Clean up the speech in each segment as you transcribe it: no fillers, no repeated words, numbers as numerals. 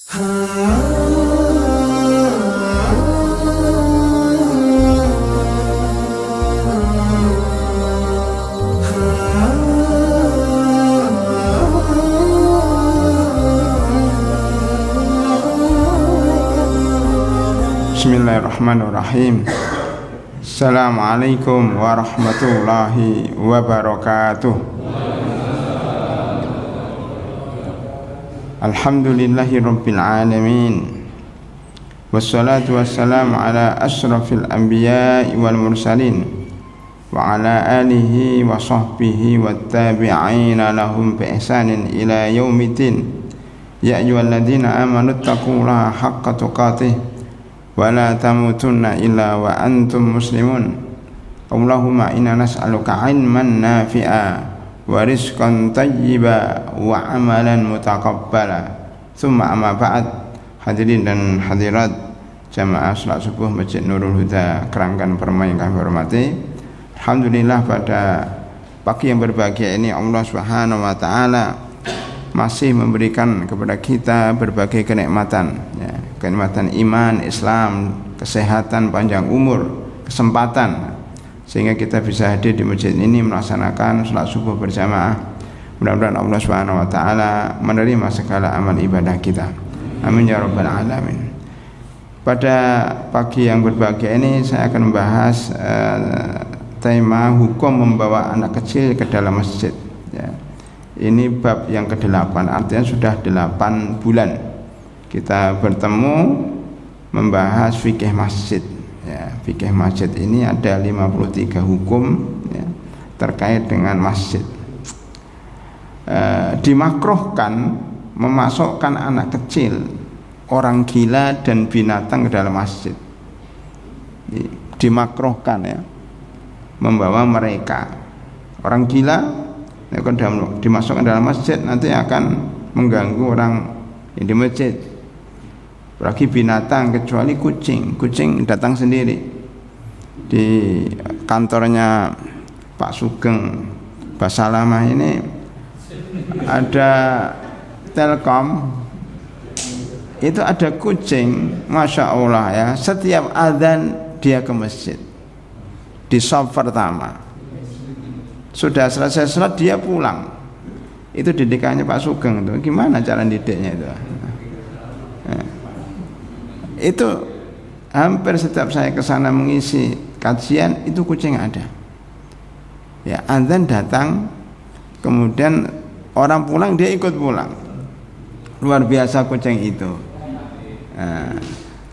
Bismillahirrahmanirrahim. Assalamualaikum warahmatullahi wabarakatuh. Alhamdulillahi rabbil alamin. Wassalatu wassalamu ala ashrafil anbiya'i wal mursalin wa ala alihi wa sahbihi wat tabi'ina lahum bi ihsanin ila yaumiddin. Ya ayyuhalladzina amanu taqullaha haqqa tuqatih wa la tamutunna illa wa antum muslimun. Allahumma inna nas'aluka ilman nafi'a wa rizqan tayyiba wa amalan mutaqabbala. Tsumma amma ba'd. Hadirin dan hadirat jamaah salat subuh Masjid Nurul Huda Keranggan Permai yang kami hormati. Alhamdulillah pada pagi yang berbahagia ini Allah Subhanahu wa taala masih memberikan kepada kita berbagai kenikmatan, ya, kenikmatan iman, Islam, kesehatan, panjang umur, kesempatan, sehingga kita bisa hadir di masjid ini melaksanakan sholat subuh berjamaah. Mudah-mudahan Allah Subhanahu wa taala menerima segala amal ibadah kita. Amin ya rabbal alamin. Pada pagi yang berbahagia ini saya akan membahas tema hukum membawa anak kecil ke dalam masjid, ya. Ini bab yang ke-8, artinya sudah 8 bulan kita bertemu membahas fikih masjid, ya. Fikih masjid ini ada 53 hukum, ya, terkait dengan masjid. Dimakruhkan memasukkan anak kecil, orang gila dan binatang ke dalam masjid. Dimakruhkan, ya, membawa mereka. Orang gila kalau dimasukkan dalam masjid nanti akan mengganggu orang yang di masjid. Apalagi binatang, kecuali kucing datang sendiri. Di kantornya Pak Sugeng Basalamah ini ada Telkom, itu ada kucing, Masya Allah, ya, setiap adzan dia ke masjid di shaf pertama. Sudah selesai sholat dia pulang. Itu didikannya Pak Sugeng itu. Gimana cara didiknya itu? Itu hampir setiap saya ke sana mengisi kajian itu kucing ada. Ya, azan datang, kemudian orang pulang dia ikut pulang. Luar biasa kucing itu.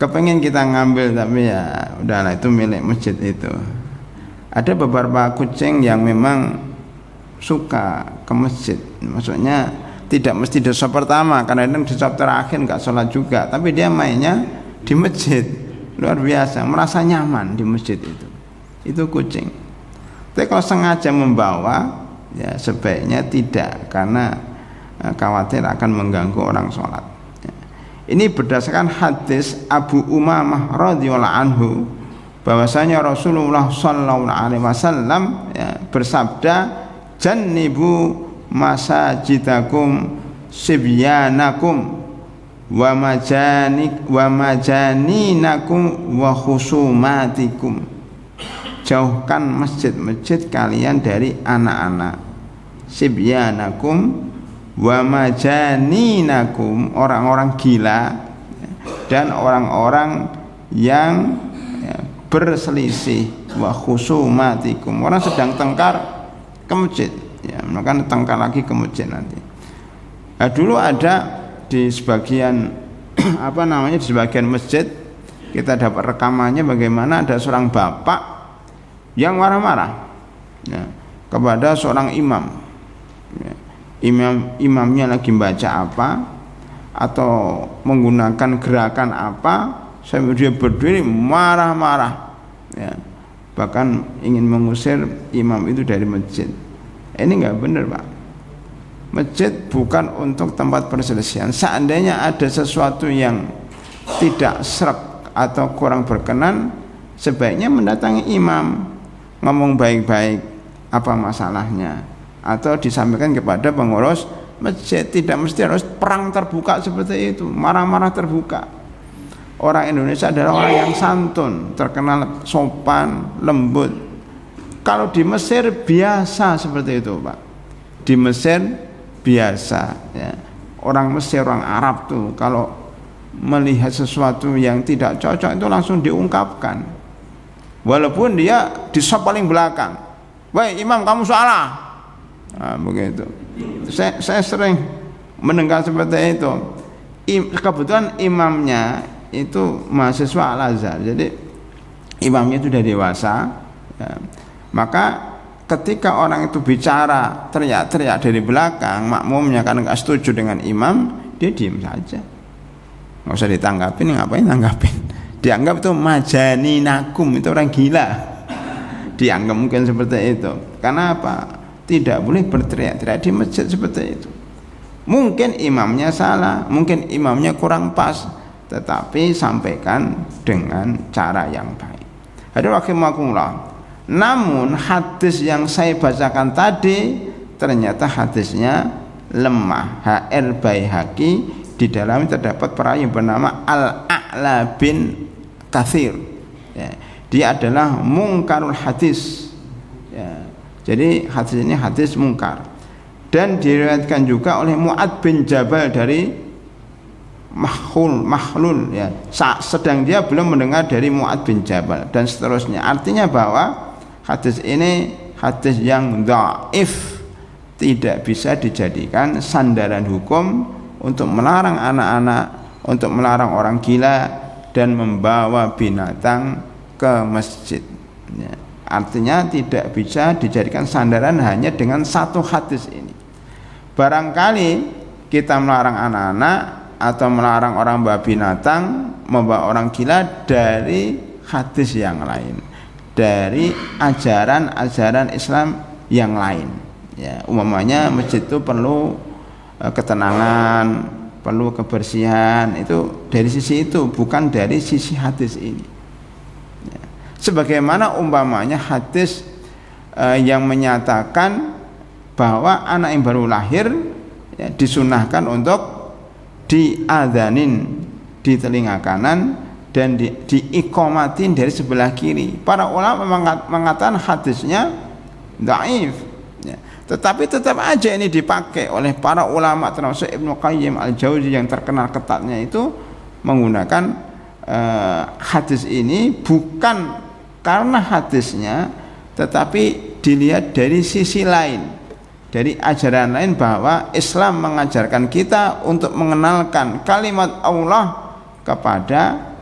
Kepengen kita ngambil tapi ya udahlah, itu milik masjid itu. Ada beberapa kucing yang memang suka ke masjid, maksudnya tidak mesti di shaf pertama, kadang-kadang di shaf terakhir nggak sholat juga, tapi dia mainnya di masjid. Luar biasa, merasa nyaman di masjid itu kucing. Tapi kalau sengaja membawa, ya sebaiknya tidak, karena khawatir akan mengganggu orang sholat. Ini berdasarkan hadis Abu Umamah radhiyallahu anhu, bahwasanya Rasulullah sallallahu alaihi wasallam, ya, bersabda, jannibu masajidakum sibyanakum wa majaninakum wa khusumatikum. Jauhkan masjid-masjid kalian dari anak-anak. Sibyanakum wa majaninakum, orang-orang gila dan orang-orang yang berselisih, wa khusumatikum, orang sedang tengkar ke masjid, ya, maka tengkar lagi ke masjid nanti. Nah, dulu ada di sebagian di sebagian masjid kita dapat rekamannya bagaimana ada seorang bapak yang marah-marah, ya, kepada seorang imam, ya. Imamnya lagi baca apa atau menggunakan gerakan apa, sampai dia berdiri marah-marah, ya, bahkan ingin mengusir imam itu dari masjid. Ini nggak benar, Pak. Masjid bukan untuk tempat perselisihan. Seandainya ada sesuatu yang tidak sreg atau kurang berkenan, sebaiknya mendatangi imam, ngomong baik-baik apa masalahnya, atau disampaikan kepada pengurus masjid, tidak mesti harus perang terbuka seperti itu, marah-marah terbuka. Orang Indonesia adalah orang yang santun, terkenal sopan, lembut. Kalau di Mesir biasa seperti itu, Pak. Di Mesir biasa, ya. Orang Mesir, orang Arab tuh kalau melihat sesuatu yang tidak cocok itu langsung diungkapkan. Walaupun dia di saf paling belakang. "Woi, imam, kamu salah." Nah, begitu. Saya sering mendengar seperti itu. Kebetulan imamnya itu mahasiswa Al-Azhar, jadi imamnya itu sudah dewasa, ya. Maka ketika orang itu bicara teriak-teriak dari belakang, makmumnya karena nggak setuju dengan imam, dia diam saja, nggak usah ditanggapin. Ngapain tanggapin? Dianggap itu majaninakum, itu orang gila, dianggap mungkin seperti itu. Karena apa? Tidak boleh berteriak-teriak di masjid seperti itu. Mungkin imamnya salah, mungkin imamnya kurang pas, tetapi sampaikan dengan cara yang baik. Hadirin rahimakumullah. Namun hadis yang saya bacakan tadi ternyata hadisnya lemah. HR Baihaqi, di dalamnya terdapat perawi yang bernama Al-A'la bin Katsir, ya. Dia adalah mungkarul hadis, ya. Jadi hadis ini hadis mungkar, dan diriwayatkan juga oleh Mu'ad bin Jabal dari Mahlul, ya. Sedang dia belum mendengar dari Mu'ad bin Jabal, dan seterusnya. Artinya bahwa hadis ini hadis yang dhaif, tidak bisa dijadikan sandaran hukum untuk melarang anak-anak, untuk melarang orang gila dan membawa binatang ke masjid, ya. Artinya tidak bisa dijadikan sandaran hanya dengan satu hadis ini. Barangkali kita melarang anak-anak atau melarang orang membawa binatang, membawa orang gila dari hadis yang lain, dari ajaran-ajaran Islam yang lain, ya. Umpamanya masjid itu perlu ketenangan, perlu kebersihan, itu dari sisi itu, bukan dari sisi hadis ini, ya. Sebagaimana umpamanya hadis yang menyatakan bahwa anak yang baru lahir, ya, disunahkan untuk diadzanin di telinga kanan dan diikomatin dari sebelah kiri. Para ulama mengatakan hadisnya dhaif, ya. Tetapi tetap aja ini dipakai oleh para ulama, termasuk Ibnu Qayyim Al-Jauzi yang terkenal ketatnya itu menggunakan hadis ini bukan karena hadisnya, tetapi dilihat dari sisi lain, dari ajaran lain, bahwa Islam mengajarkan kita untuk mengenalkan kalimat Allah kepada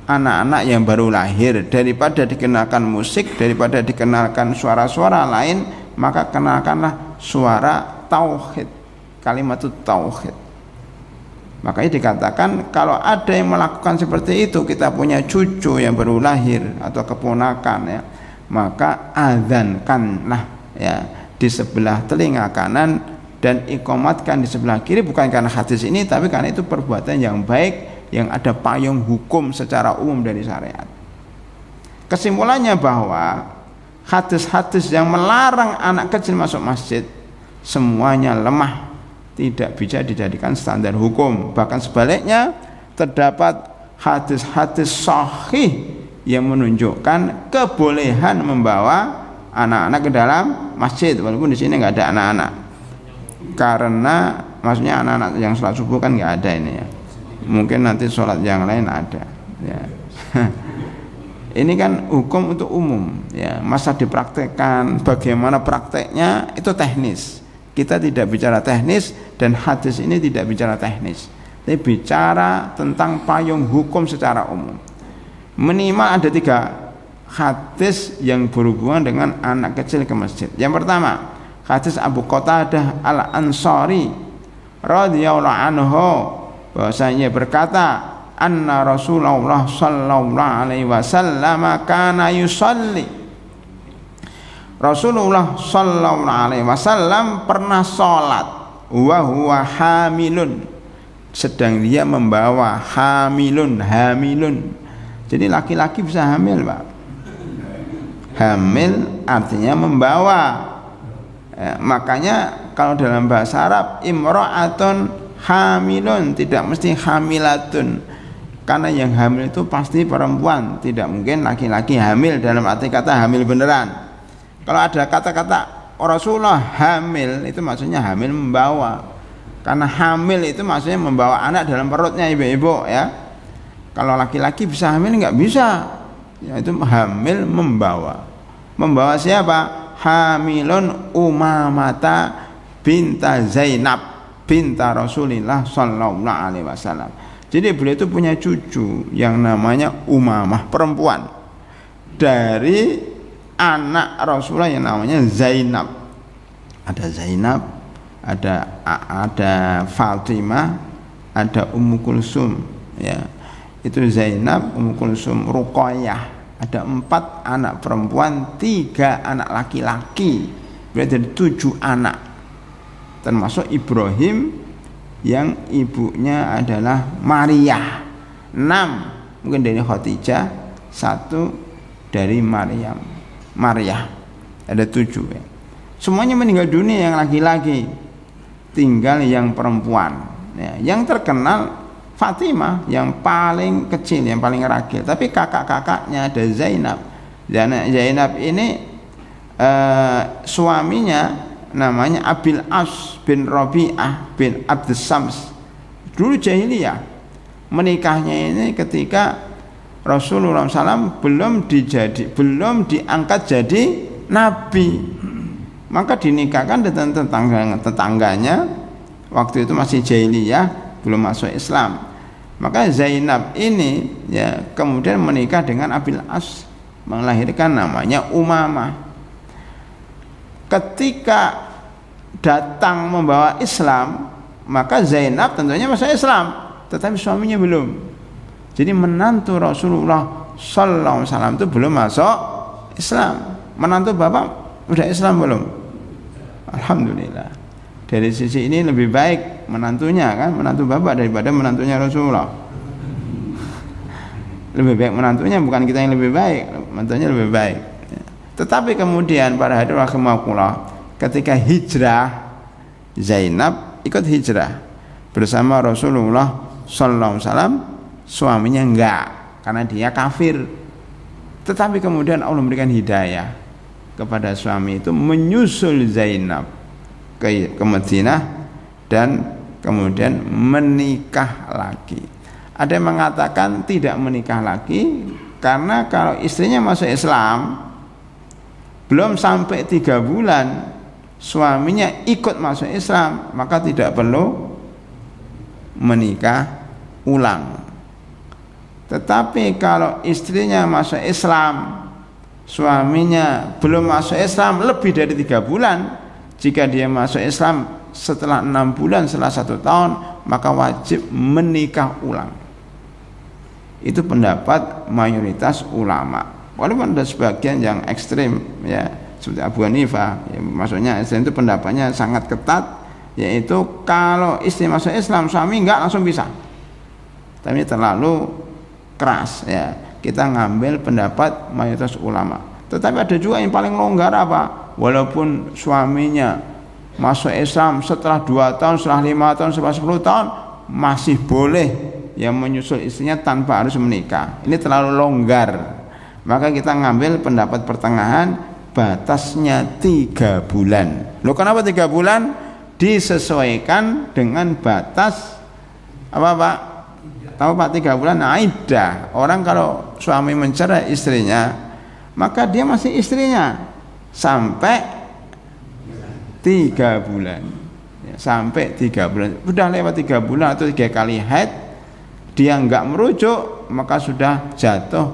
anak-anak yang baru lahir. Daripada dikenalkan musik, daripada dikenalkan suara-suara lain, maka kenalkanlah suara tauhid, kalimat tauhid. Makanya dikatakan kalau ada yang melakukan seperti itu, kita punya cucu yang baru lahir atau keponakan, ya, maka adzankanlah, ya, di sebelah telinga kanan dan ikomatkan di sebelah kiri, bukan karena hadis ini, tapi karena itu perbuatan yang baik yang ada payung hukum secara umum dari syariat. Kesimpulannya bahwa hadis-hadis yang melarang anak kecil masuk masjid semuanya lemah, tidak bisa dijadikan standar hukum. Bahkan sebaliknya, terdapat hadis-hadis sahih yang menunjukkan kebolehan membawa anak-anak ke dalam masjid, walaupun di sini nggak ada anak-anak, karena maksudnya anak-anak yang sholat subuh kan nggak ada ini, ya. Mungkin nanti sholat yang lain ada, ya. Ini kan hukum untuk umum, ya. Masa dipraktekkan, bagaimana prakteknya itu teknis. Kita tidak bicara teknis, dan hadis ini tidak bicara teknis, tapi bicara tentang payung hukum secara umum. Minimal ada 3 hadis yang berhubungan dengan anak kecil ke masjid. Yang pertama, hadis Abu Qatadah Al-Ansari radhiyallahu anhu, bahwasanya berkata, anna Rasulullah sallallahu alaihi wasallam kana yusalli. Rasulullah sallallahu alaihi wasallam pernah sholat wa huwa hamilun, sedang dia membawa, hamilun. Jadi laki-laki bisa hamil, Pak. Hamil artinya membawa, ya. Makanya kalau dalam bahasa Arab imra'atun hamilun, tidak mesti hamilatun, karena yang hamil itu pasti perempuan, tidak mungkin laki-laki hamil dalam arti kata hamil beneran. Kalau ada kata-kata Rasulullah hamil, itu maksudnya hamil membawa, karena hamil itu maksudnya membawa anak dalam perutnya ibu-ibu ya. Kalau laki-laki bisa hamil nggak bisa, yaitu hamil membawa. Membawa siapa? Hamilun Umamata binta Zainab binta Rasulillah sallallahu alaihi wasallam. Jadi beliau itu punya cucu yang namanya Umamah, perempuan, dari anak Rasulullah yang namanya Zainab. Ada Zainab, ada Fatimah, ada Ummu Kulsum ya. Itu Zainab, Ummu Kulsum, Ruqayyah. Ada 4 anak perempuan, 3 anak laki-laki, berarti ada 7 anak, termasuk Ibrahim yang ibunya adalah Maryah. 6 mungkin dari Khadijah, 1 dari Maryah, ada 7 ya. Semuanya meninggal dunia yang laki-laki, tinggal yang perempuan ya. Yang terkenal Fatimah yang paling kecil, yang paling ragil, tapi kakak-kakaknya ada Zainab. Zainab ini suaminya namanya Abil As bin Rabi'ah bin Abdus Sams. Dulu jahiliyah, menikahnya ini ketika Rasulullah SAW belum diangkat jadi nabi, maka dinikahkan dengan tetangganya. Waktu itu masih jahiliyah, belum masuk Islam. Maka Zainab ini ya kemudian menikah dengan Abil As, melahirkan namanya Umamah. Ketika datang membawa Islam, maka Zainab tentunya masuk Islam, tetapi suaminya belum. Jadi menantu Rasulullah sallallahu alaihi wasallam itu belum masuk Islam. Menantu bapak udah Islam belum? Alhamdulillah. Dari sisi ini lebih baik menantunya kan, menantu bapak daripada menantunya Rasulullah. Lebih baik menantunya, bukan kita yang lebih baik, menantunya lebih baik. Tetapi kemudian para hadirin rahimakumullah, ketika hijrah, Zainab ikut hijrah bersama Rasulullah sallallahu alaihi wasallam, suaminya enggak karena dia kafir. Tetapi kemudian Allah memberikan hidayah kepada suami itu menyusul Zainab ke Madinah dan kemudian menikah lagi. Ada yang mengatakan tidak menikah lagi karena kalau istrinya masuk Islam belum sampai 3 bulan suaminya ikut masuk Islam, maka tidak perlu menikah ulang. Tetapi kalau istrinya masuk Islam, suaminya belum masuk Islam lebih dari 3 bulan, jika dia masuk Islam setelah 6 bulan, setelah 1 tahun, maka wajib menikah ulang. Itu pendapat mayoritas ulama. Walaupun ada sebagian yang ekstrim ya, seperti Abu Hanifah ya, maksudnya ekstrim itu pendapatnya sangat ketat, yaitu kalau istri masuk Islam, suami enggak langsung bisa. Tapi terlalu keras ya. Kita ngambil pendapat mayoritas ulama. Tetapi ada juga yang paling longgar apa? Walaupun suaminya masuk Islam setelah 2 tahun, setelah 5 tahun, setelah 10 tahun, masih boleh yang menyusul istrinya tanpa harus menikah. Ini terlalu longgar. Maka kita ngambil pendapat pertengahan, batasnya 3 bulan. Loh kenapa 3 bulan? Disesuaikan dengan batas apa Pak? Tahu Pak, 3 bulan iddah. Orang kalau suami mencerai istrinya, maka dia masih istrinya sampai 3 bulan ya, sampai 3 bulan. Sudah lewat 3 bulan atau 3 kali haid, dia enggak merujuk, maka sudah jatuh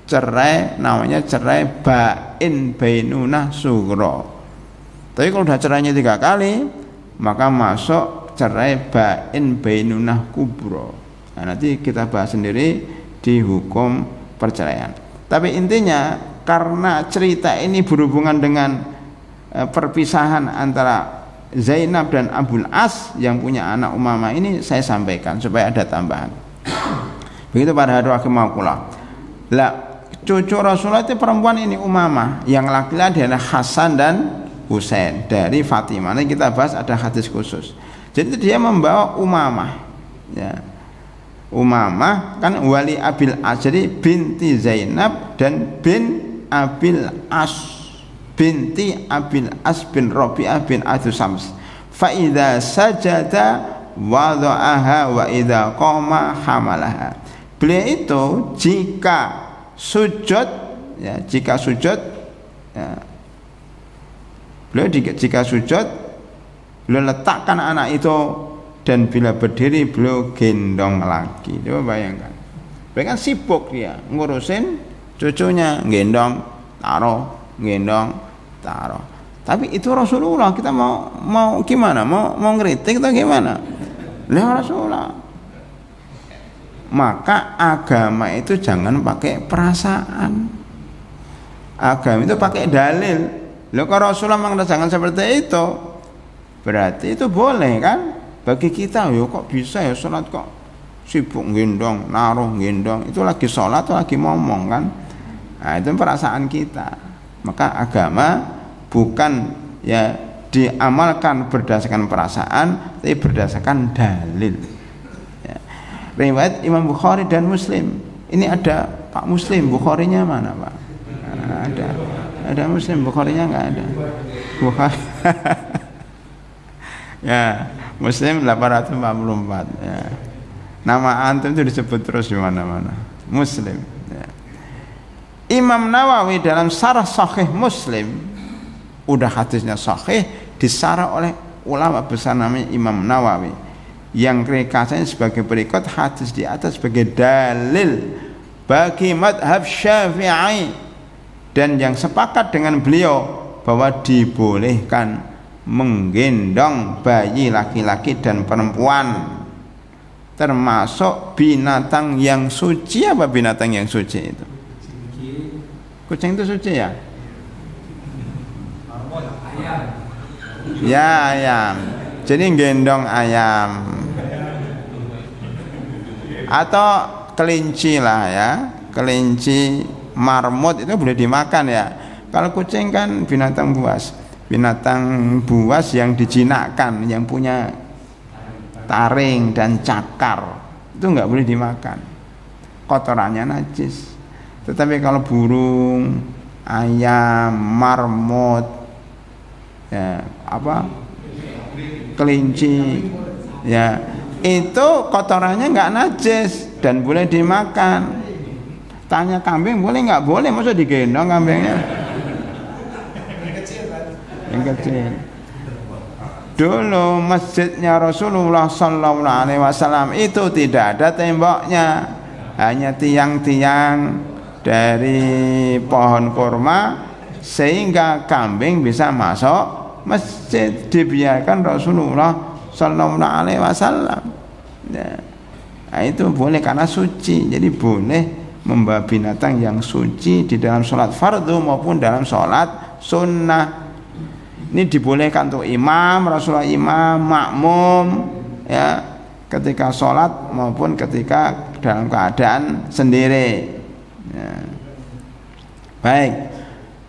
cerai, namanya cerai bain bainunah sughra. Tapi kalau sudah cerainya 3 kali, maka masuk cerai bain bainunah kubra. Nah, nanti kita bahas sendiri di hukum perceraian. Tapi intinya karena cerita ini berhubungan dengan perpisahan antara Zainab dan Abul As yang punya anak Umamah ini, saya sampaikan supaya ada tambahan. Begitu para hadirin rahimakumullah. Lah cucu Rasulullah itu perempuan ini Umamah, yang laki-laki adalah Hasan dan Husain dari Fatimah. Nanti kita bahas ada hadis khusus. Jadi dia membawa Umamah, ya. Umamah kan wali Abil As, jadi binti Zainab dan bin Abil As, binti Abil As bin Rabi'ah bin Abdus Sams. Fa idza sajada wada'aha wa idza qama hamalaha. Beliau itu jika sujud, ya, jika sujud, ya, beliau jika sujud beliau letakkan anak itu, dan bila berdiri beliau gendong lagi. Coba bayangkan, beliau kan sibuk dia ngurusin cucunya, gendong taruh, gendong taruh. Tapi itu Rasulullah, kita mau gimana? Mau ngeritik atau gimana? Lah Rasulullah. Maka agama itu jangan pakai perasaan. Agama itu pakai dalil. Loh, kalau Rasulullah mengatakan jangan seperti itu, berarti itu boleh kan? Bagi kita, yo kok bisa ya sholat kok sibuk gendong, naruh gendong, itu lagi sholat atau lagi ngomong kan? Nah, itu perasaan kita. Maka agama bukan ya diamalkan berdasarkan perasaan, tapi berdasarkan dalil. Ya. Riwayat Imam Bukhari dan Muslim. Ini ada Pak Muslim, Bukharinya mana Pak? Nah, ada Muslim, Bukharinya nggak ada. Bukhari. Ya, Muslim 844. Ya. Nama antum itu disebut terus di mana-mana. Muslim. Ya. Imam Nawawi dalam Syarah Sahih Muslim, udah hadisnya sahih, disarah oleh ulama besar namanya Imam Nawawi, yang ringkasannya sebagai berikut. Hadis di atas sebagai dalil bagi madhab Syafi'i dan yang sepakat dengan beliau bahwa dibolehkan menggendong bayi laki-laki dan perempuan, termasuk binatang yang suci. Apa binatang yang suci itu? Kucing itu suci ya? Ya, ayam. Jadi gendong ayam atau kelinci lah ya, kelinci, marmut itu boleh dimakan ya. Kalau kucing kan binatang buas, binatang buas yang dijinakkan, yang punya taring dan cakar, itu nggak boleh dimakan, kotorannya najis. Tetapi kalau burung, ayam, marmut, ya apa, kelinci, ya itu kotorannya nggak najis dan boleh dimakan. Tanya kambing boleh nggak? Boleh, masa digendong kambingnya? Yang kecil. Dulu masjidnya Rasulullah Sallallahu Alaihi Wasallam itu tidak ada temboknya, hanya tiang-tiang dari pohon kurma, sehingga kambing bisa masuk masjid, dibiarkan Rasulullah Sallallahu Alaihi Wasallam. Ya. Nah, itu boleh karena suci. Jadi boleh membawa binatang yang suci di dalam sholat fardu maupun dalam sholat sunnah. Ini dibolehkan untuk imam, Rasulullah imam, makmum, ya, ketika sholat maupun ketika dalam keadaan sendiri. Ya. Baik.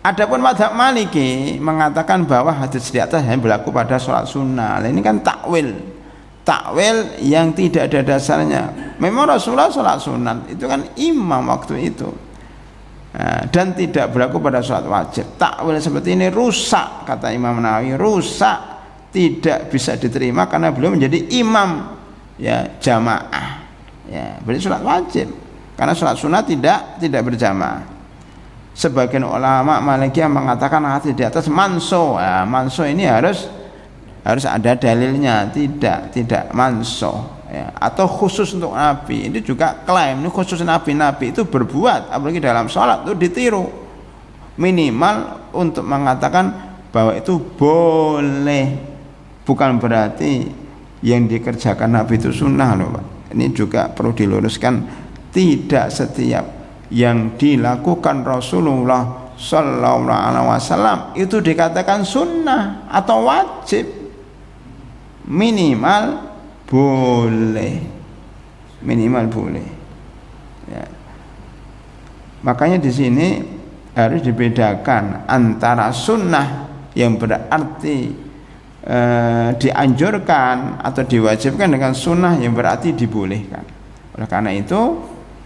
Adapun mazhab Maliki mengatakan bahwa hadis di atas hanya berlaku pada sholat sunnah. Ini kan takwil yang tidak ada dasarnya. Memang Rasulullah sholat sunat itu kan imam waktu itu, dan tidak berlaku pada sholat wajib. Takwil seperti ini rusak, kata Imam Nawawi, rusak, tidak bisa diterima karena beliau menjadi imam ya jamaah, ya berarti sholat wajib, karena sholat sunat tidak berjamaah. Sebagian ulama Malikiyah mengatakan hadis di atas manso. Manso ini harus ada dalilnya, tidak manso ya, atau khusus untuk Nabi. Ini juga klaim ini khusus Nabi itu berbuat, apalagi dalam sholat itu ditiru. Minimal untuk mengatakan bahwa itu boleh, bukan berarti yang dikerjakan Nabi itu sunnah loh Pak. Ini juga perlu diluruskan, tidak setiap yang dilakukan Rasulullah Sallallahu Alaihi Wasallam itu dikatakan sunnah atau wajib. Minimal boleh ya. Makanya di sini harus dibedakan antara sunnah yang berarti dianjurkan atau diwajibkan dengan sunnah yang berarti dibolehkan. Oleh karena itu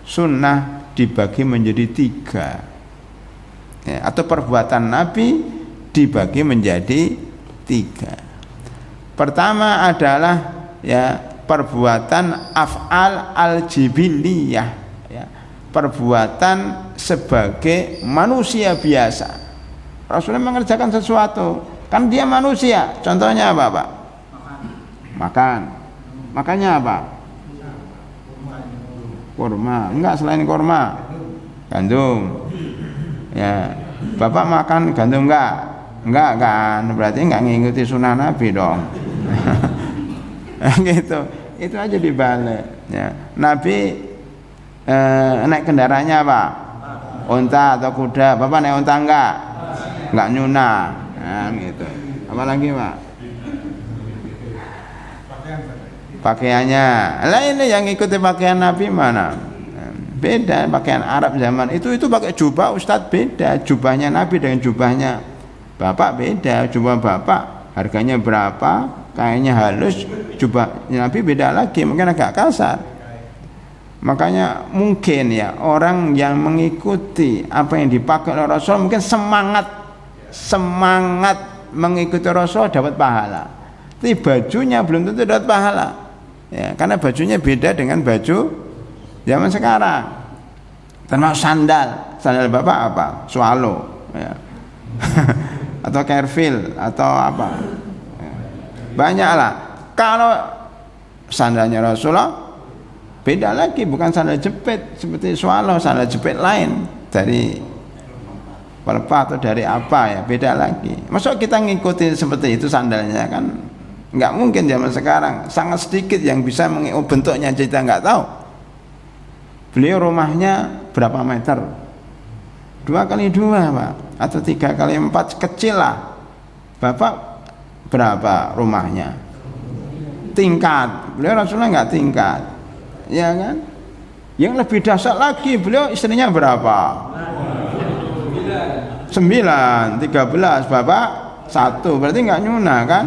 sunnah dibagi menjadi 3 ya, atau perbuatan Nabi dibagi menjadi 3. Pertama adalah ya perbuatan af'al al-jibiliyah ya, perbuatan sebagai manusia biasa. Rasulullah mengerjakan sesuatu, kan dia manusia. Contohnya apa, Pak? Makan. Makannya apa? Kurma. Enggak, selain kurma. Gandum. Ya, Bapak makan gandum enggak? Enggak kan? Berarti enggak ngikuti sunnah Nabi dong. Gitu. Itu aja dibalik ya. Nabi naik kendaraannya apa? Unta atau kuda. Bapak naik unta enggak? Enggak nyunah. Nah, gitu. Apa lagi, Pak? Pakaiannya. Lah ini yang ikuti pakaian Nabi mana? Beda pakaian Arab zaman itu pakai jubah, Ustadz beda. Jubahnya Nabi dengan jubahnya Bapak beda. Jubah Bapak harganya berapa? Kayaknya halus. Jubah Nabi beda lagi, mungkin agak kasar. Makanya mungkin ya orang yang mengikuti apa yang dipakai oleh Rasul mungkin semangat mengikuti Rasul dapat pahala. Tapi bajunya belum tentu dapat pahala. Ya, karena bajunya beda dengan baju zaman sekarang. Termasuk sandal Bapak apa? Swallow ya. Atau Carefil atau apa ya. Banyaklah. Kalau sandalnya Rasulullah beda lagi, bukan sandal jepit seperti Swallow, sandal jepit lain dari pelepah atau dari apa ya, beda lagi. Maksud kita ngikutin seperti itu sandalnya kan nggak mungkin zaman sekarang. Sangat sedikit yang bisa bentuknya kita nggak tahu. Beliau rumahnya berapa meter? 2x2 Pak, atau 3x4 kecil lah. Bapak berapa rumahnya? Tingkat. Beliau Rasulullah nggak tingkat, ya kan? Yang lebih dahsyat lagi, beliau istrinya berapa? 9, 13, Bapak 1, berarti nggak nyunah kan?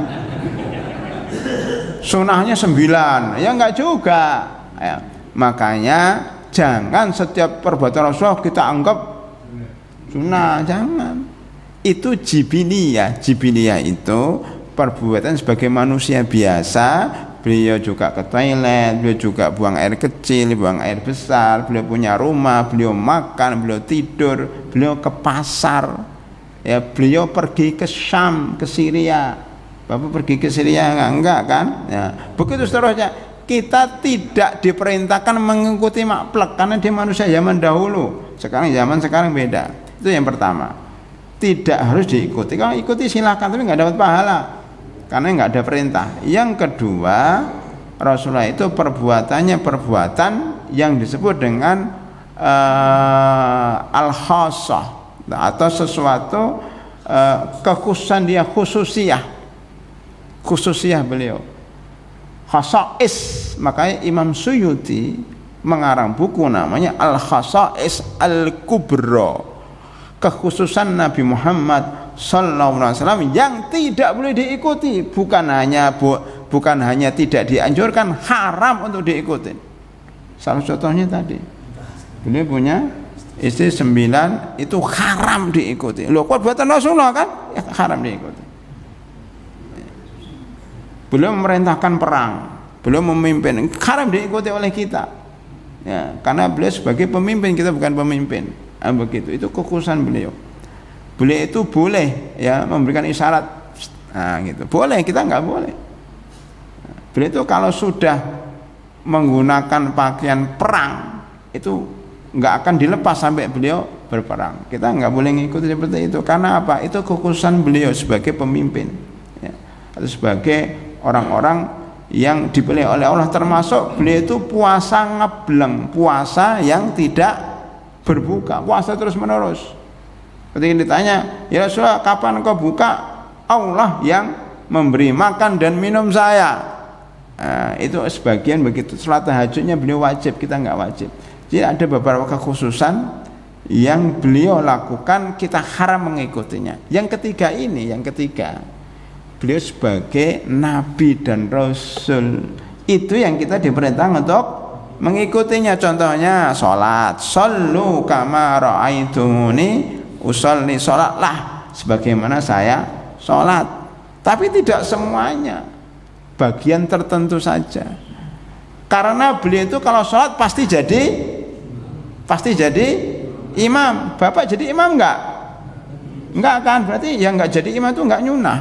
Sunahnya 9, ya nggak juga ya. Makanya jangan setiap perbuatan Rasulullah kita anggap sunnah, jangan. Itu jibiliyah. Jibiliyah itu perbuatan sebagai manusia biasa. Beliau juga ke toilet, beliau juga buang air kecil, buang air besar, beliau punya rumah, beliau makan, beliau tidur, beliau ke pasar ya, beliau pergi ke Syam, ke Syria. Bapak pergi ke Syria enggak kan ya. Begitu seterusnya. Kita tidak diperintahkan mengikuti makhluk karena dia manusia zaman dahulu. Sekarang zaman sekarang beda. Itu yang pertama. Tidak harus diikuti. Kalau ikuti silakan, tapi nggak dapat pahala karena nggak ada perintah. Yang kedua, Rasulullah itu perbuatannya perbuatan yang disebut dengan al-khassah atau sesuatu kekhususan dia, khususiyah beliau, khasa'is. Makanya Imam Suyuti mengarang buku namanya Al-Khasa'is Al-Kubra, kekhususan Nabi Muhammad sallallahu alaihi wasallam yang tidak boleh diikuti. Bukan hanya tidak dianjurkan, haram untuk diikuti. Salah contohnya tadi, beliau punya istri 9, itu haram diikuti. Loh, kok buatan Rasulullah kan? Ya, haram diikuti. Beliau memerintahkan perang, beliau memimpin, haram diikuti oleh kita ya, karena beliau sebagai pemimpin, kita bukan pemimpin. Begitu, itu kekhususan beliau. Beliau itu boleh ya memberikan isyarat, nah gitu, boleh, kita nggak boleh. Beliau itu kalau sudah menggunakan pakaian perang itu nggak akan dilepas sampai beliau berperang. Kita nggak boleh ngikuti seperti itu. Karena apa? Itu kekhususan beliau sebagai pemimpin ya, atau sebagai orang-orang yang dipilih oleh Allah. Termasuk beliau itu puasa ngebleng, puasa yang tidak berbuka, puasa terus menerus. Ketika ditanya, ya Rasulullah, kapan engkau buka? Allah yang memberi makan dan minum saya. Nah, itu sebagian begitu. Salat tahajudnya beliau wajib, kita nggak wajib. Jadi ada beberapa kekhususan yang beliau lakukan kita haram mengikutinya. Yang ketiga, beliau sebagai nabi dan rasul, itu yang kita diperintah untuk mengikutinya. Contohnya sholat, shollu kama ra'aitumuni usolli, sholatlah sebagaimana saya sholat. Tapi tidak semuanya, bagian tertentu saja. Karena beliau itu kalau sholat pasti jadi imam. Bapak jadi imam enggak kan? Berarti yang enggak jadi imam itu enggak nyunah.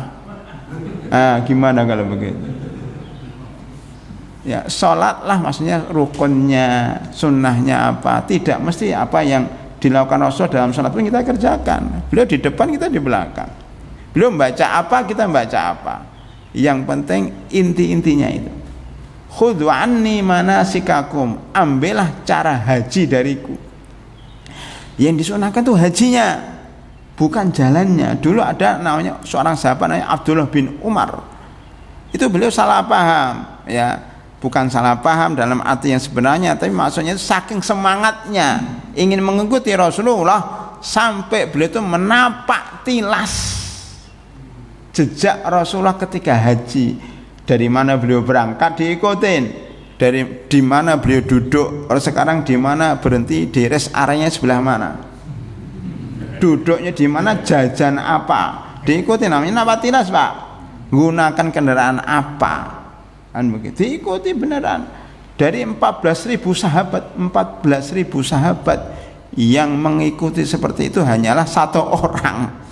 Gimana kalau begitu? Ya, sholatlah maksudnya rukunnya, sunnahnya apa. Tidak mesti apa yang dilakukan Rasul dalam sholat pun kita kerjakan. Beliau di depan, kita di belakang. Beliau membaca apa, kita membaca apa. Yang penting inti-intinya itu. Khudhu anni manasikakum, ambillah cara haji dariku. Yang disunahkan tuh hajinya, bukan jalannya. Dulu ada namanya seorang sahabat namanya Abdullah bin Umar. Itu beliau salah paham, ya. Bukan salah paham dalam arti yang sebenarnya, tapi maksudnya saking semangatnya ingin mengikuti Rasulullah sampai beliau itu menapak tilas jejak Rasulullah ketika haji. Dari mana beliau berangkat diikutin, di mana beliau duduk, sekarang di mana berhenti, di rest areanya sebelah mana, duduknya di mana, jajan apa, diikuti. Namanya napatilas, Pak. Gunakan kendaraan apa, kan begitu, diikuti beneran. Dari 14.000 sahabat yang mengikuti seperti itu hanyalah satu orang.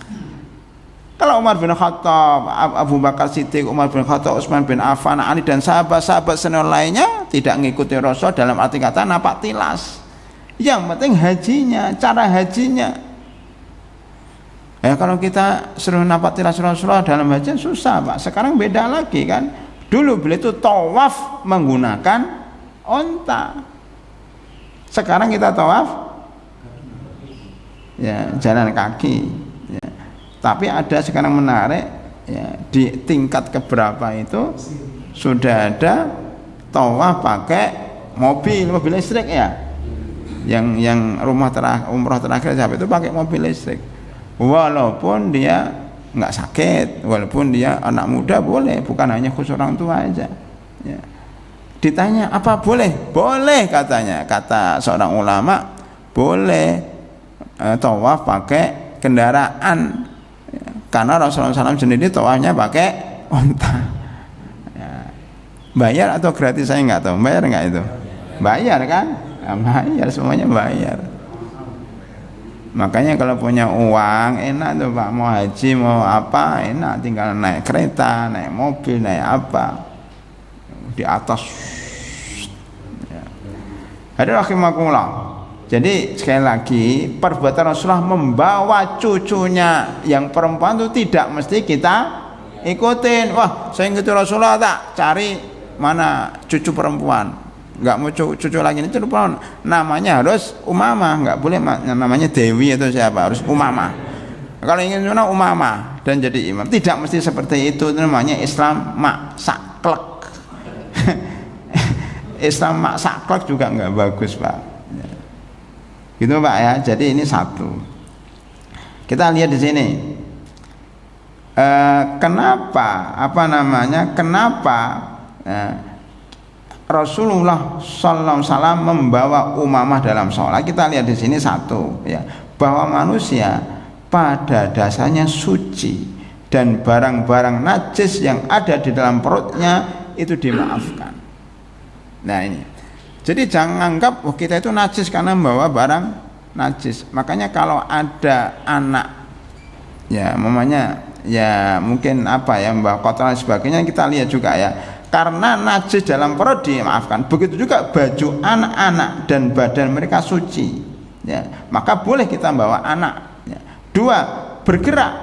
Kalau Umar bin Khattab, Abu Bakar Siddiq, Umar bin Khattab, Utsman bin Affan, Ali dan sahabat-sahabat senior lainnya tidak mengikuti Rasul dalam arti kata napak tilas. Yang penting hajinya, cara hajinya. Ya, kalau kita suruh napak tilas Rasulullah dalam haji susah, Pak. Sekarang beda lagi kan. Dulu beliau itu tawaf menggunakan onta. Sekarang kita tawaf ya jalan kaki. Tapi ada sekarang menarik, ya, di tingkat keberapa itu sudah ada tawaf pakai mobil listrik, ya. Yang umroh terakhir sahabat itu pakai mobil listrik. Walaupun dia nggak sakit, walaupun dia anak muda boleh, bukan hanya khusus orang tua aja. Ya. Ditanya apa boleh? Boleh katanya. Kata seorang ulama boleh tawaf pakai kendaraan. Karena Rasulullah SAW sendiri tawafnya pakai onta. Ya. Bayar atau gratis saya nggak tahu. Bayar nggak itu? Bayar kan? Ya, bayar, semuanya bayar. Makanya kalau punya uang enak tuh Pak, mau haji mau apa enak, tinggal naik kereta, naik mobil, naik apa di atas. Ya. Hadirin rahimakumullah. Jadi sekali lagi perbuatan Rasulullah membawa cucunya yang perempuan itu tidak mesti kita ikutin. Wah, saya ikutin Rasulullah, tak cari mana cucu perempuan, nggak mau cucu lagi ini cucu perempuan, namanya harus Umamah, nggak boleh namanya Dewi atau siapa, harus Umamah. Kalau ingin sunnah Umamah dan jadi imam, tidak mesti seperti itu. Namanya Islam mak saklek. Islam mak saklek juga nggak bagus, Pak. Gitu Pak ya. Jadi ini satu. Kita lihat di sini. Kenapa Rasulullah sallallahu alaihi wasallam membawa Umamah dalam sholat? Kita lihat di sini satu, ya, bahwa manusia pada dasarnya suci dan barang-barang najis yang ada di dalam perutnya itu dimaafkan. Nah ini. Jadi jangan anggap kita itu najis karena membawa barang najis. Makanya kalau ada anak, ya mamanya ya mungkin apa ya membawa kotoran dan sebagainya, kita lihat juga ya, karena najis dalam perut dimaafkan. Begitu juga baju anak-anak dan badan mereka suci, ya, maka boleh kita bawa anak. Ya. Dua, bergerak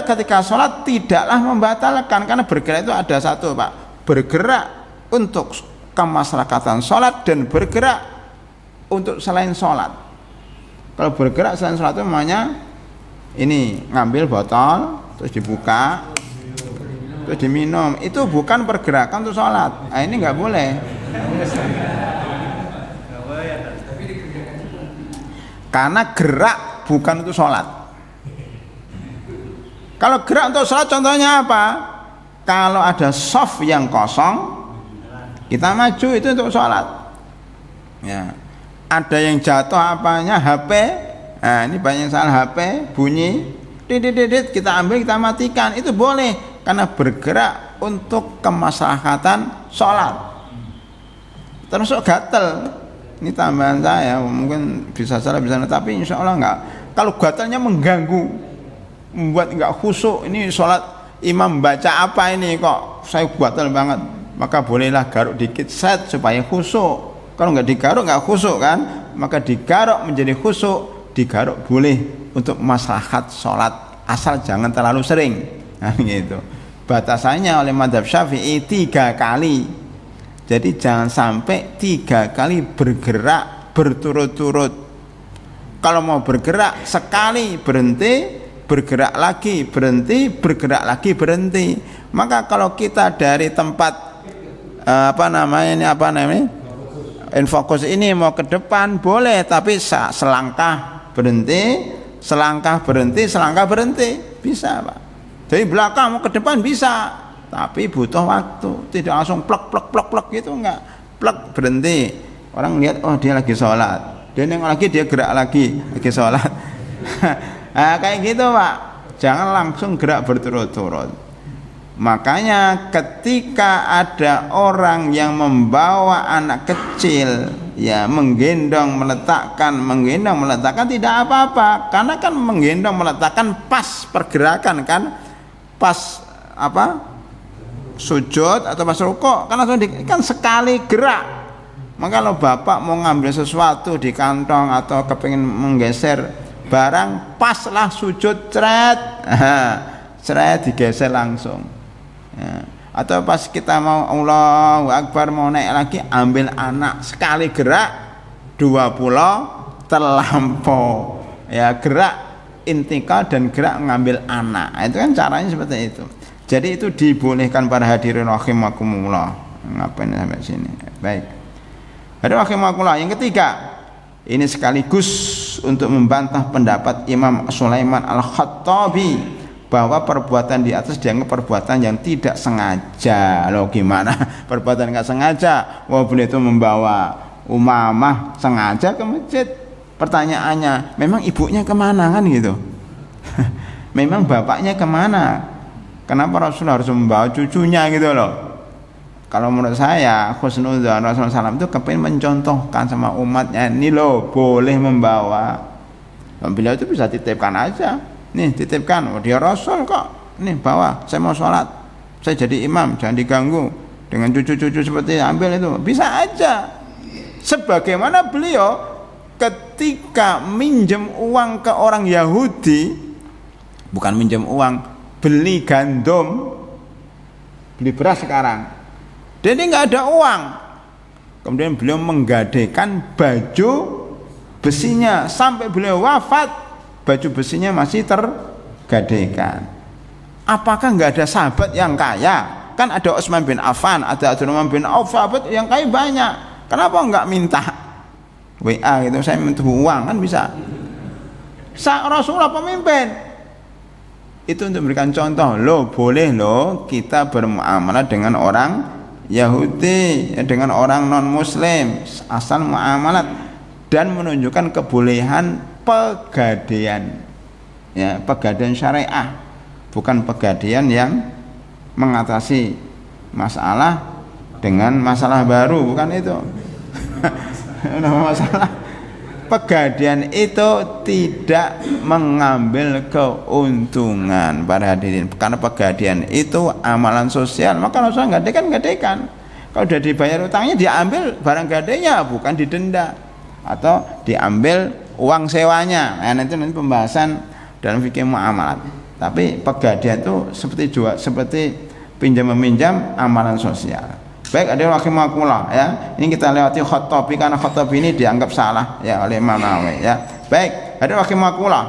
ketika sholat tidaklah membatalkan, karena bergerak itu ada satu Pak, bergerak untuk kemasyarakatan sholat dan bergerak untuk selain sholat. Kalau bergerak selain sholat itu namanya ini ngambil botol terus dibuka terus diminum, itu bukan pergerakan untuk sholat. Nah, ini nggak boleh. Karena gerak bukan untuk sholat. Kalau gerak untuk sholat contohnya apa? Kalau ada shaf yang kosong, kita maju, itu untuk sholat. Ya. Ada yang jatuh apanya, HP. Nah, ini banyak salah HP, bunyi, didit, kita ambil, kita matikan, itu boleh karena bergerak untuk kemaslahatan sholat. Termasuk gatel. Ini tambahan saya, mungkin bisa salah bisa, tapi insya Allah enggak. Kalau gatelnya mengganggu, membuat enggak khusyuk, ini sholat imam baca apa ini kok saya gatel banget, maka bolehlah garuk dikit set supaya khusyuk. Kalau enggak digaruk enggak khusyuk kan, maka digaruk menjadi khusyuk. Digaruk boleh untuk maslahat sholat, asal jangan terlalu sering. Nah, gitu. Batasannya oleh mazhab Syafi'i 3 kali. Jadi jangan sampai 3 kali bergerak berturut-turut. Kalau mau bergerak sekali berhenti, bergerak lagi berhenti, bergerak lagi berhenti. Maka kalau kita dari tempat infokus ini mau ke depan boleh, tapi selangkah berhenti, selangkah berhenti, selangkah berhenti, bisa Pak. Dari belakang mau ke depan bisa, tapi butuh waktu. Tidak langsung plek gitu, enggak. Plek berhenti, orang lihat oh dia lagi sholat, dia nengok lagi, dia gerak lagi sholat. Nah, kayak gitu Pak, jangan langsung gerak berturut-turut. Makanya ketika ada orang yang membawa anak kecil, ya menggendong meletakkan tidak apa-apa, karena kan menggendong meletakkan pas pergerakan kan, pas sujud atau pas rukuk kan langsung kan sekali gerak. Maka kalau bapak mau ngambil sesuatu di kantong atau kepingin menggeser barang, paslah sujud ceret digeser langsung. Ya. Atau pas kita mau Allahu Akbar mau naik lagi, ambil anak, sekali gerak 20 terlampau. Ya, gerak intikal dan gerak ngambil anak. Itu kan caranya seperti itu. Jadi itu dibolehkan para hadirin rahimakumullah. Ngapain sampai sini? Baik. Hadirin rahimakumullah, yang ketiga, ini sekaligus untuk membantah pendapat Imam Sulaiman Al-Khattabi bahwa perbuatan di atas dianggap perbuatan yang tidak sengaja. Loh gimana perbuatan nggak sengaja? Wah, beliau itu membawa Umamah sengaja ke masjid. Pertanyaannya, memang ibunya kemana kan gitu? Memang bapaknya kemana? Kenapa Rasul harus membawa cucunya gitu loh? Kalau menurut saya husnudzon Rasulullah SAW itu kepingin mencontohkan sama umatnya, ini loh boleh membawa. Dan beliau itu bisa titipkan aja, nih titipkan, oh dia Rasul kok, nih bawa, saya mau sholat, saya jadi imam, jangan diganggu dengan cucu-cucu seperti ambil itu, bisa aja. Sebagaimana beliau ketika minjem uang ke orang Yahudi, bukan minjem uang, beli gandum, beli beras sekarang, jadi nggak ada uang, kemudian beliau menggadaikan baju besinya sampai beliau wafat, baju besinya masih tergadaikan. Apakah nggak ada sahabat yang kaya? Kan ada Utsman bin Affan, ada Abdurrahman bin Auf, sahabat yang kaya banyak. Kenapa nggak minta WA gitu, saya minta uang kan bisa. Rasulullah pemimpin itu untuk memberikan contoh, loh boleh loh kita bermuamalah dengan orang Yahudi, dengan orang non muslim, asal muamalat, dan menunjukkan kebolehan pegadaian, ya pegadaian syariah, bukan pegadaian yang mengatasi masalah dengan masalah baru, bukan itu. Masalah pegadaian itu tidak mengambil keuntungan para hadirin, karena pegadaian itu amalan sosial, maka Rasulullah gadaikan. Kalau sudah dibayar utangnya, diambil barang gadainya, bukan didenda atau diambil uang sewanya. Nah, nanti pembahasan dalam fikih muamalat. Tapi pegadaian itu seperti pinjam meminjam, amalan sosial. Baik, ada rahimakumullah ya. Ini kita lewati Khattabi karena Khattabi ini dianggap salah ya oleh Imam Nawawi ya. Baik, ada rahimakumullah.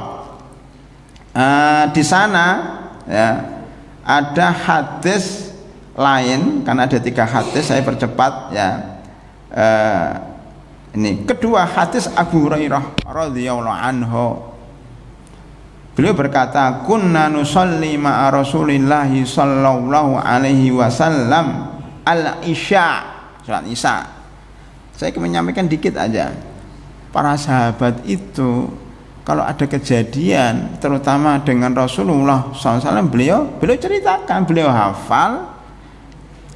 Di sana ya ada hadis lain, karena ada 3 hadis, saya percepat ya. Ini kedua hadis Abu Hurairah radhiyallahu anhu. Beliau berkata, kunna nusalli ma'a Rasulillah sallallahu alaihi wasallam al-isya, salat isya. Saya ingin menyampaikan dikit aja. Para sahabat itu kalau ada kejadian terutama dengan Rasulullah SAW, beliau ceritakan, beliau hafal,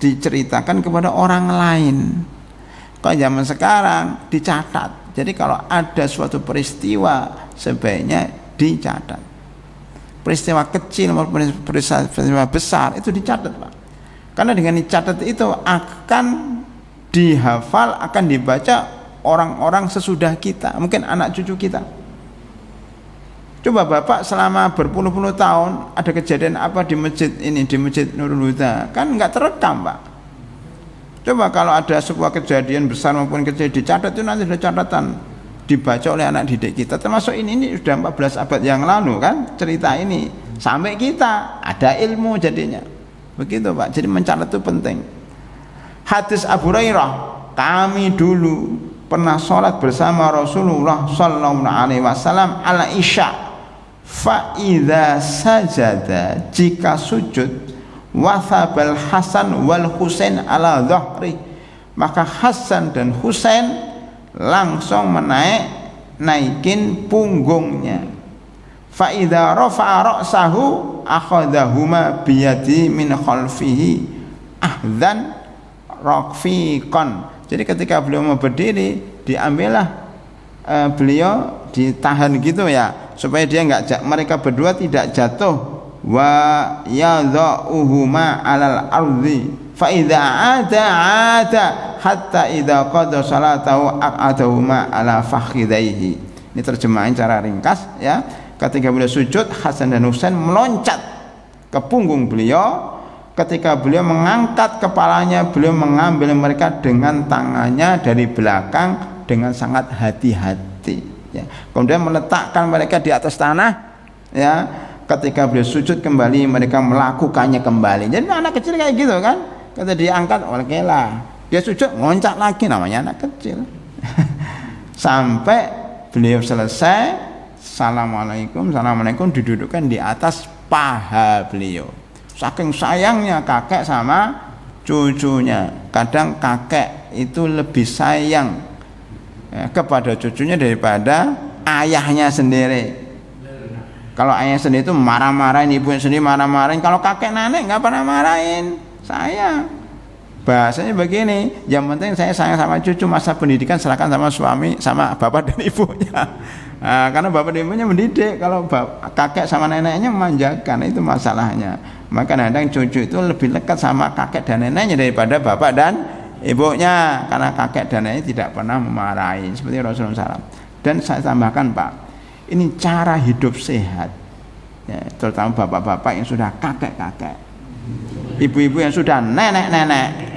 diceritakan kepada orang lain. Kalau zaman sekarang dicatat. Jadi kalau ada suatu peristiwa sebaiknya dicatat. Peristiwa kecil maupun peristiwa besar itu dicatat, Pak. Karena dengan dicatat itu akan dihafal, akan dibaca orang-orang sesudah kita, mungkin anak cucu kita. Coba Bapak selama berpuluh-puluh tahun ada kejadian apa di masjid ini, di Masjid Nurul Huda, kan nggak terekam, Pak. Coba kalau ada sebuah kejadian besar maupun kecil dicatat, itu nanti ada catatan dibaca oleh anak didik kita. Termasuk ini sudah 14 abad yang lalu kan cerita ini, sampai kita ada ilmu jadinya. Begitu, Pak. Jadi mencatat itu penting. Hadis Abu Hurairah, kami dulu pernah sholat bersama Rasulullah sallallahu alaihi wasallam ala isya, fa idza sajada, jika sujud, wathabal Hasan wal Husain ala dhahri, maka Hasan dan Husain langsung naikin punggungnya. Fa idza rafa'a ra'sahu akhadahuma biyadi min khalfihi ahdan rafiqan. Jadi ketika beliau mau berdiri, diambillah beliau ditahan gitu ya, supaya dia mereka berdua tidak jatuh. Wa yadha'uhuma 'alal ardi fa idza 'ada hatta idza qada salatahu aq'adahuma 'ala fakhidaihi. Ini terjemahan cara ringkas ya. Ketika beliau sujud, Hasan dan Husain meloncat ke punggung beliau. Ketika beliau mengangkat kepalanya, beliau mengambil mereka dengan tangannya dari belakang dengan sangat hati-hati ya. Kemudian meletakkan mereka di atas tanah ya. Ketika beliau sujud kembali, mereka melakukannya kembali. Jadi anak kecil kayak gitu kan. Ketika diangkat, oleh-lah. Dia sujud, loncat lagi, namanya anak kecil. Sampai beliau selesai, assalamualaikum, didudukkan di atas paha beliau. Saking sayangnya kakek sama cucunya. Kadang kakek itu lebih sayang kepada cucunya daripada ayahnya sendiri. Kalau ayah sendiri itu marah-marahin, ibunya sendiri marah-marahin. Kalau kakek nenek nggak pernah marahin, sayang. Bahasanya begini, yang penting saya sayang sama cucu, masa pendidikan serahkan sama suami, sama bapak dan ibunya. Nah, karena bapak dan ibunya mendidik, kalau kakek sama neneknya memanjakan, itu masalahnya. Maka kadang cucu itu lebih lekat sama kakek dan neneknya daripada bapak dan ibunya, karena kakek dan neneknya tidak pernah memarahi, seperti Rasulullah SAW. Dan saya tambahkan, Pak, ini cara hidup sehat ya, terutama bapak-bapak yang sudah kakek-kakek, ibu-ibu yang sudah nenek-nenek.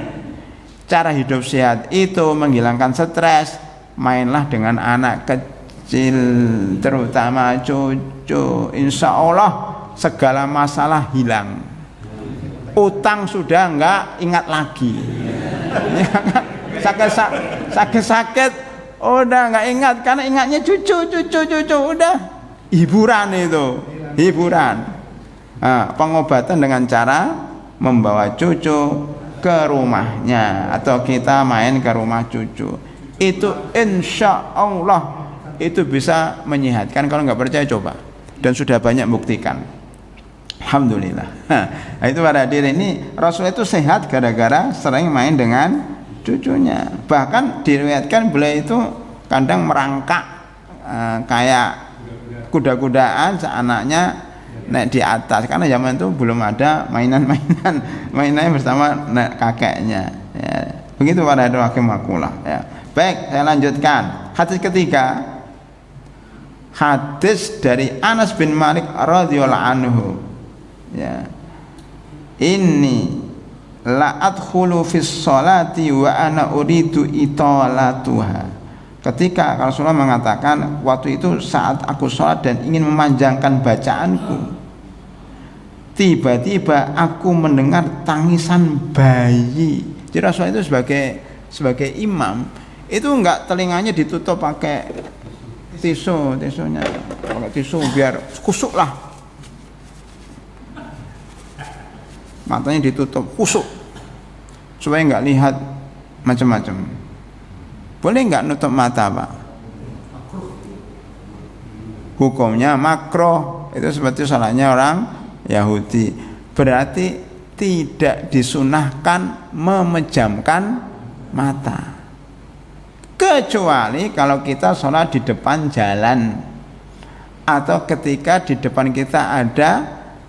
Cara hidup sehat itu menghilangkan stres. Mainlah dengan anak kecil, terutama cucu, insya Allah segala masalah hilang. Utang sudah enggak ingat lagi. Sakit-sakit udah nggak ingat, karena ingatnya cucu udah hiburan itu, hiburan. Nah, pengobatan dengan cara membawa cucu ke rumahnya atau kita main ke rumah cucu, itu insya Allah itu bisa menyehatkan. Kalau nggak percaya coba, dan sudah banyak buktikan. Alhamdulillah. Nah, itu pada diri ini Rasul itu sehat gara-gara sering main dengan cucunya. Bahkan diriwayatkan beliau itu kadang merangkak kayak kuda-kudaan, anaknya naik di atas, karena zaman itu belum ada mainan bersama kakeknya ya. Begitu pada rahimakumullah ya. Baik, saya lanjutkan hadis ketiga, hadis dari Anas bin Malik radhiyallahu anhu ya. Inni la adkhulu fis sholati wa ana uridu italatuha. Ketika Rasulullah mengatakan, waktu itu saat aku sholat dan ingin memanjangkan bacaanku, tiba-tiba aku mendengar tangisan bayi. Jadi Rasulullah itu sebagai imam itu enggak telinganya ditutup pakai tisunya pakai tisu biar kusuk lah, matanya ditutup kusuk supaya enggak lihat macam-macam. Boleh enggak nutup mata, Pak? Hukumnya makruh, itu seperti salahnya orang Yahudi. Berarti tidak disunahkan memejamkan mata, kecuali kalau kita sholat di depan jalan atau ketika di depan kita ada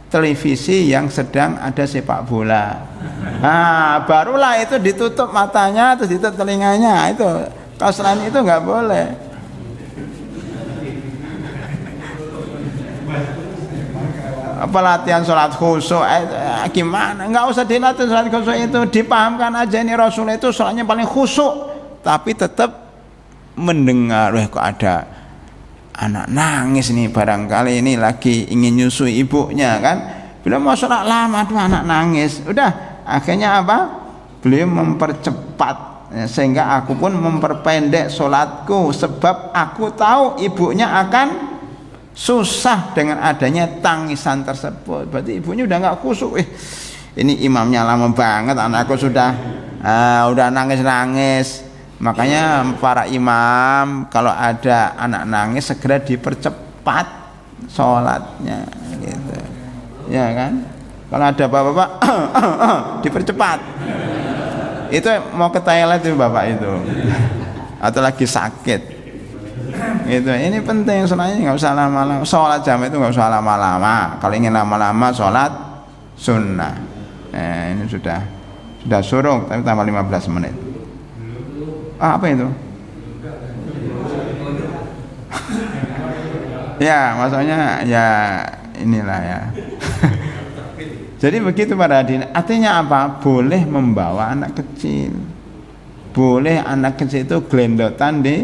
televisi yang sedang ada sepak bola. Nah, barulah itu ditutup matanya terus ditutup telinganya. Itu kalau selain itu nggak boleh. Apa latihan sholat khusyuk gimana? Nggak usah dilatih sholat khusyuk itu, dipahamkan aja ini Rasul itu sholatnya paling khusyuk, tapi tetap mendengar, kok ada anak nangis nih, barangkali ini lagi ingin nyusui ibunya kan, beliau mau sholat lama tuh anak nangis, udah akhirnya apa? Beliau mempercepat sehingga aku pun memperpendek sholatku sebab aku tahu ibunya akan susah dengan adanya tangisan tersebut. Berarti ibunya udah nggak khusyuk. Ini imamnya lama banget, anakku sudah udah nangis-nangis. Makanya para imam kalau ada anak nangis segera dipercepat sholatnya, gitu. Ya kan? Kalau ada bapak-bapak dipercepat. Itu mau ke toilet itu bapak itu, atau lagi sakit. Gitu. Ini penting, sholatnya nggak usah lama-lama. Sholat jamaah itu nggak usah lama-lama. Kalau ingin lama-lama sholat sunnah. Ini sudah suruh, tapi tambah 15 menit. Apa itu? Ya, maksudnya ya inilah ya. Jadi begitu para hadirin. Artinya apa? Boleh membawa anak kecil. Boleh anak kecil itu gelendotan di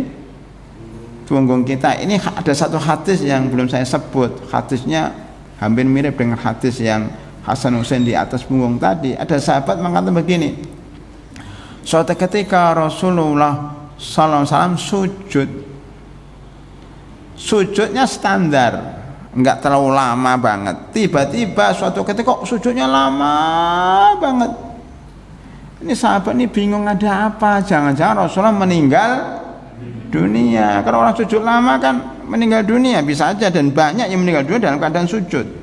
punggung kita. Ini ada satu hadis yang belum saya sebut. Hadisnya hampir mirip dengan hadis yang Hasan Husain di atas punggung tadi. Ada sahabat mengatakan begini, suatu ketika Rasulullah SAW sujudnya standar, enggak terlalu lama banget. Tiba-tiba suatu ketika kok sujudnya lama banget. Ini sahabat ini bingung, ada apa? Jangan-jangan Rasulullah meninggal dunia. Kalau orang sujud lama kan meninggal dunia, bisa aja, dan banyak yang meninggal dunia dalam keadaan sujud.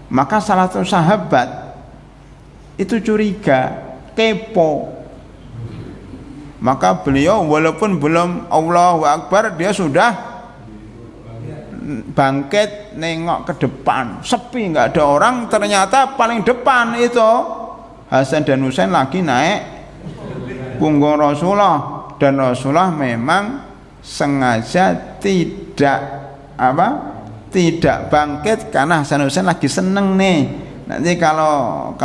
Maka salah satu sahabat itu curiga, kepo. Maka beliau walaupun belum Allahu Akbar, dia sudah bangkit nengok ke depan, sepi nggak ada orang. Ternyata paling depan itu Hasan dan Husain lagi naik punggung Rasulullah. Dan Rasulullah memang sengaja tidak bangkit karena Hasan Husain lagi seneng nih. Nanti kalau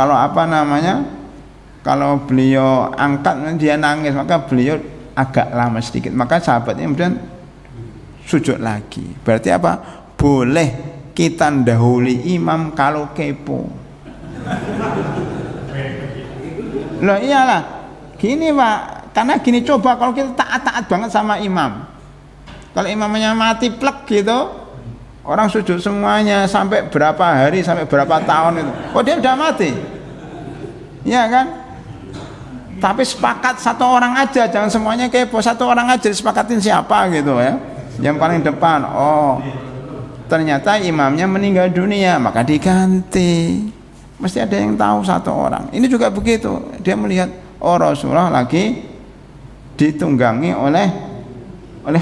beliau angkat dia nangis, maka beliau agak lama sedikit. Maka sahabatnya kemudian sujud lagi. Berarti apa? Boleh kita dahului imam kalau kepo. Loh iyalah, gini Pak. Karena gini, coba kalau kita taat banget sama imam, kalau imamnya mati plek gitu, orang sujud semuanya sampai berapa hari, sampai berapa tahun itu, dia udah mati, ya kan? Tapi sepakat satu orang aja, jangan semuanya kepo, satu orang aja disepakatin siapa gitu ya, yang paling depan. Oh, ternyata imamnya meninggal dunia, maka diganti. Mesti ada yang tahu satu orang. Ini juga begitu, dia melihat Rasulullah lagi ditunggangi oleh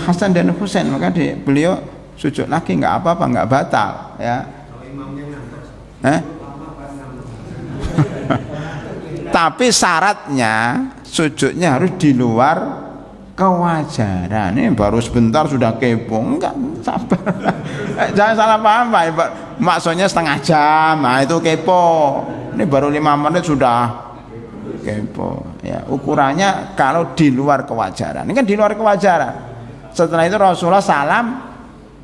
Hasan dan Husain, maka beliau sujud lagi, nggak apa-apa, nggak batal ya. Tapi syaratnya sujudnya harus di luar kewajaran. Ini baru sebentar sudah kepo, enggak, sabar. Jangan salah paham Pak, maksudnya setengah jam, nah itu kepo. Ini baru 5 menit sudah kepo ya. Ukurannya kalau di luar kewajaran, ini kan di luar kewajaran. Setelah itu Rasulullah salam,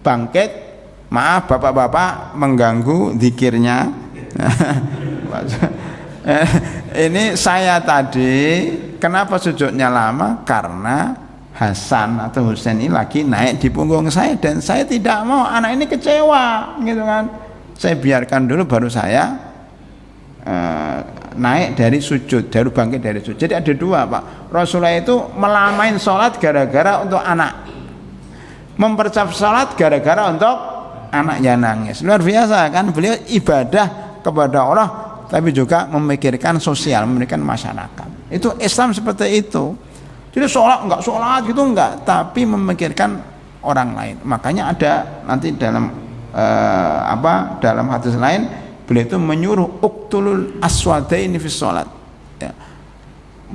bangkit, maaf bapak-bapak mengganggu zikirnya. Ini saya tadi kenapa sujudnya lama? Karena Hasan atau Husain ini lagi naik di punggung saya dan saya tidak mau anak ini kecewa gitu kan. Saya biarkan dulu baru saya naik dari sujud, baru bangkit dari sujud. Jadi ada dua, Pak. Rasulullah itu melamain sholat gara-gara untuk anak, mempercepat sholat gara-gara untuk anak yang nangis. Luar biasa kan, beliau ibadah kepada Allah tapi juga memikirkan sosial, memikirkan masyarakat. Itu Islam seperti itu. Jadi sholat gitu enggak, tapi memikirkan orang lain. Makanya ada nanti dalam dalam hadis lain beliau itu menyuruh uqtulul aswadaini fi sholat. Ya.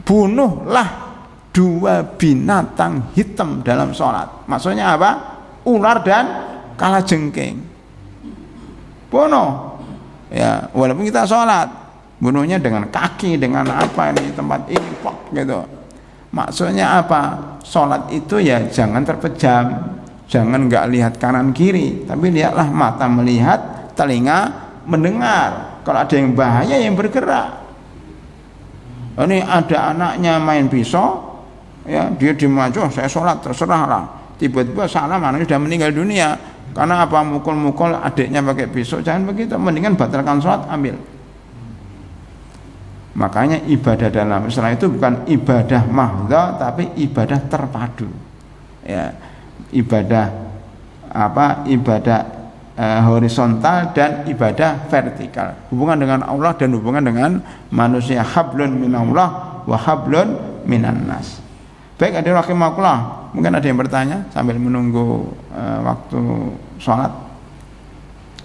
Bunuhlah dua binatang hitam dalam sholat. Maksudnya apa? Ular dan kalajengking. Bunuh. Ya, walaupun kita sholat, bunuhnya dengan kaki, dengan apa ini tempat ini, pok gitu. Maksudnya apa? Sholat itu ya jangan terpejam, jangan nggak lihat kanan kiri, tapi lihatlah mata melihat, telinga mendengar. Kalau ada yang bahaya yang bergerak. Ini ada anaknya main pisau, ya dia dimaju, saya sholat terserahlah. Tiba-tiba salah, anaknya sudah meninggal dunia. Karena apa? Mukul-mukul adiknya pakai pisau. Jangan begitu, mendingan batalkan sholat, ambil. Makanya ibadah dalam Islam itu bukan ibadah mahdha, tapi ibadah terpadu. Ya, ibadah horizontal dan ibadah vertikal. Hubungan dengan Allah dan hubungan dengan manusia. Hablun minallah wa hablun minan nas. Baik, hadirin rahimakumullah. Mungkin ada yang bertanya sambil menunggu waktu sholat.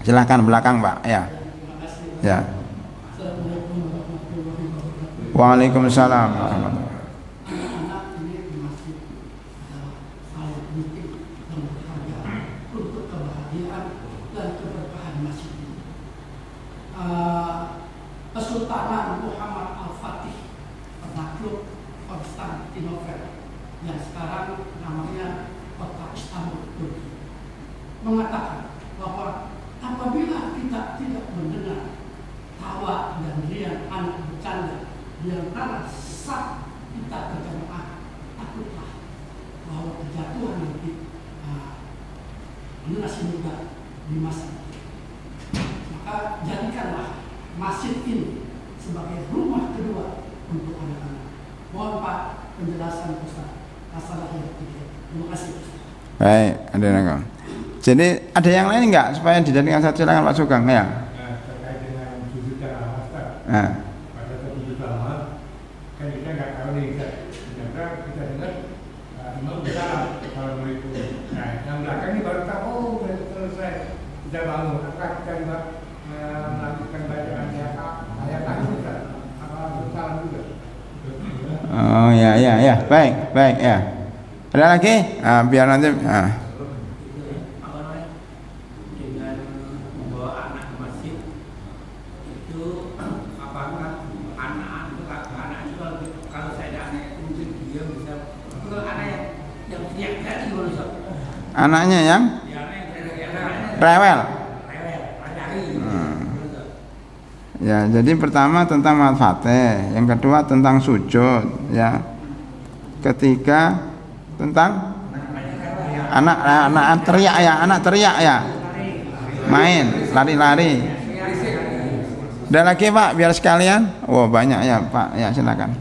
Silakan belakang, Pak. Ya. Ya. Waalaikumsalam. Kesultanan Muhammad Al-Fatih, penakluk Konstantinopel yang sekarang namanya kota Istanbul, Turki, mengatakan bahwa apabila kita tidak mendengar tawa dan riang anak bercanda di antara saat kita berjamaah, takutlah bahwa kejatuhan nanti generasi muda di masa itu. Maka jadikanlah masjid ini sebagai rumah kedua untuk anak-anak. Mohon Pak penjelasan Ustaz masalah yang ketiga. Terima kasih Ustaz. Baik, ada. Jadi ada yang lain enggak supaya dijadikan satu? Silakan Pak Sugeng ya. Terkait dengan sujud jamaah Ustaz. Pada sujud jamaah kan kita nggak tahu nih Ustaz. Ternyata kita dengar imam bersalam assalamualaikum. Nah, yang belakang ini baru tahu sudah selesai kita bangun. Apakah kita juga melakukan bacaan ayat Ustaz? Apa bersalam juga? Oh ya. Baik ya. Ada lagi? Biar nanti. Anaknya yang rewel. Ya, jadi pertama tentang Al-Fatih, yang kedua tentang sujud, ya. Ketiga tentang anak teriak ya. Main, lari-lari. Ada lagi Pak, biar sekalian. Oh, banyak ya Pak. Ya, silakan.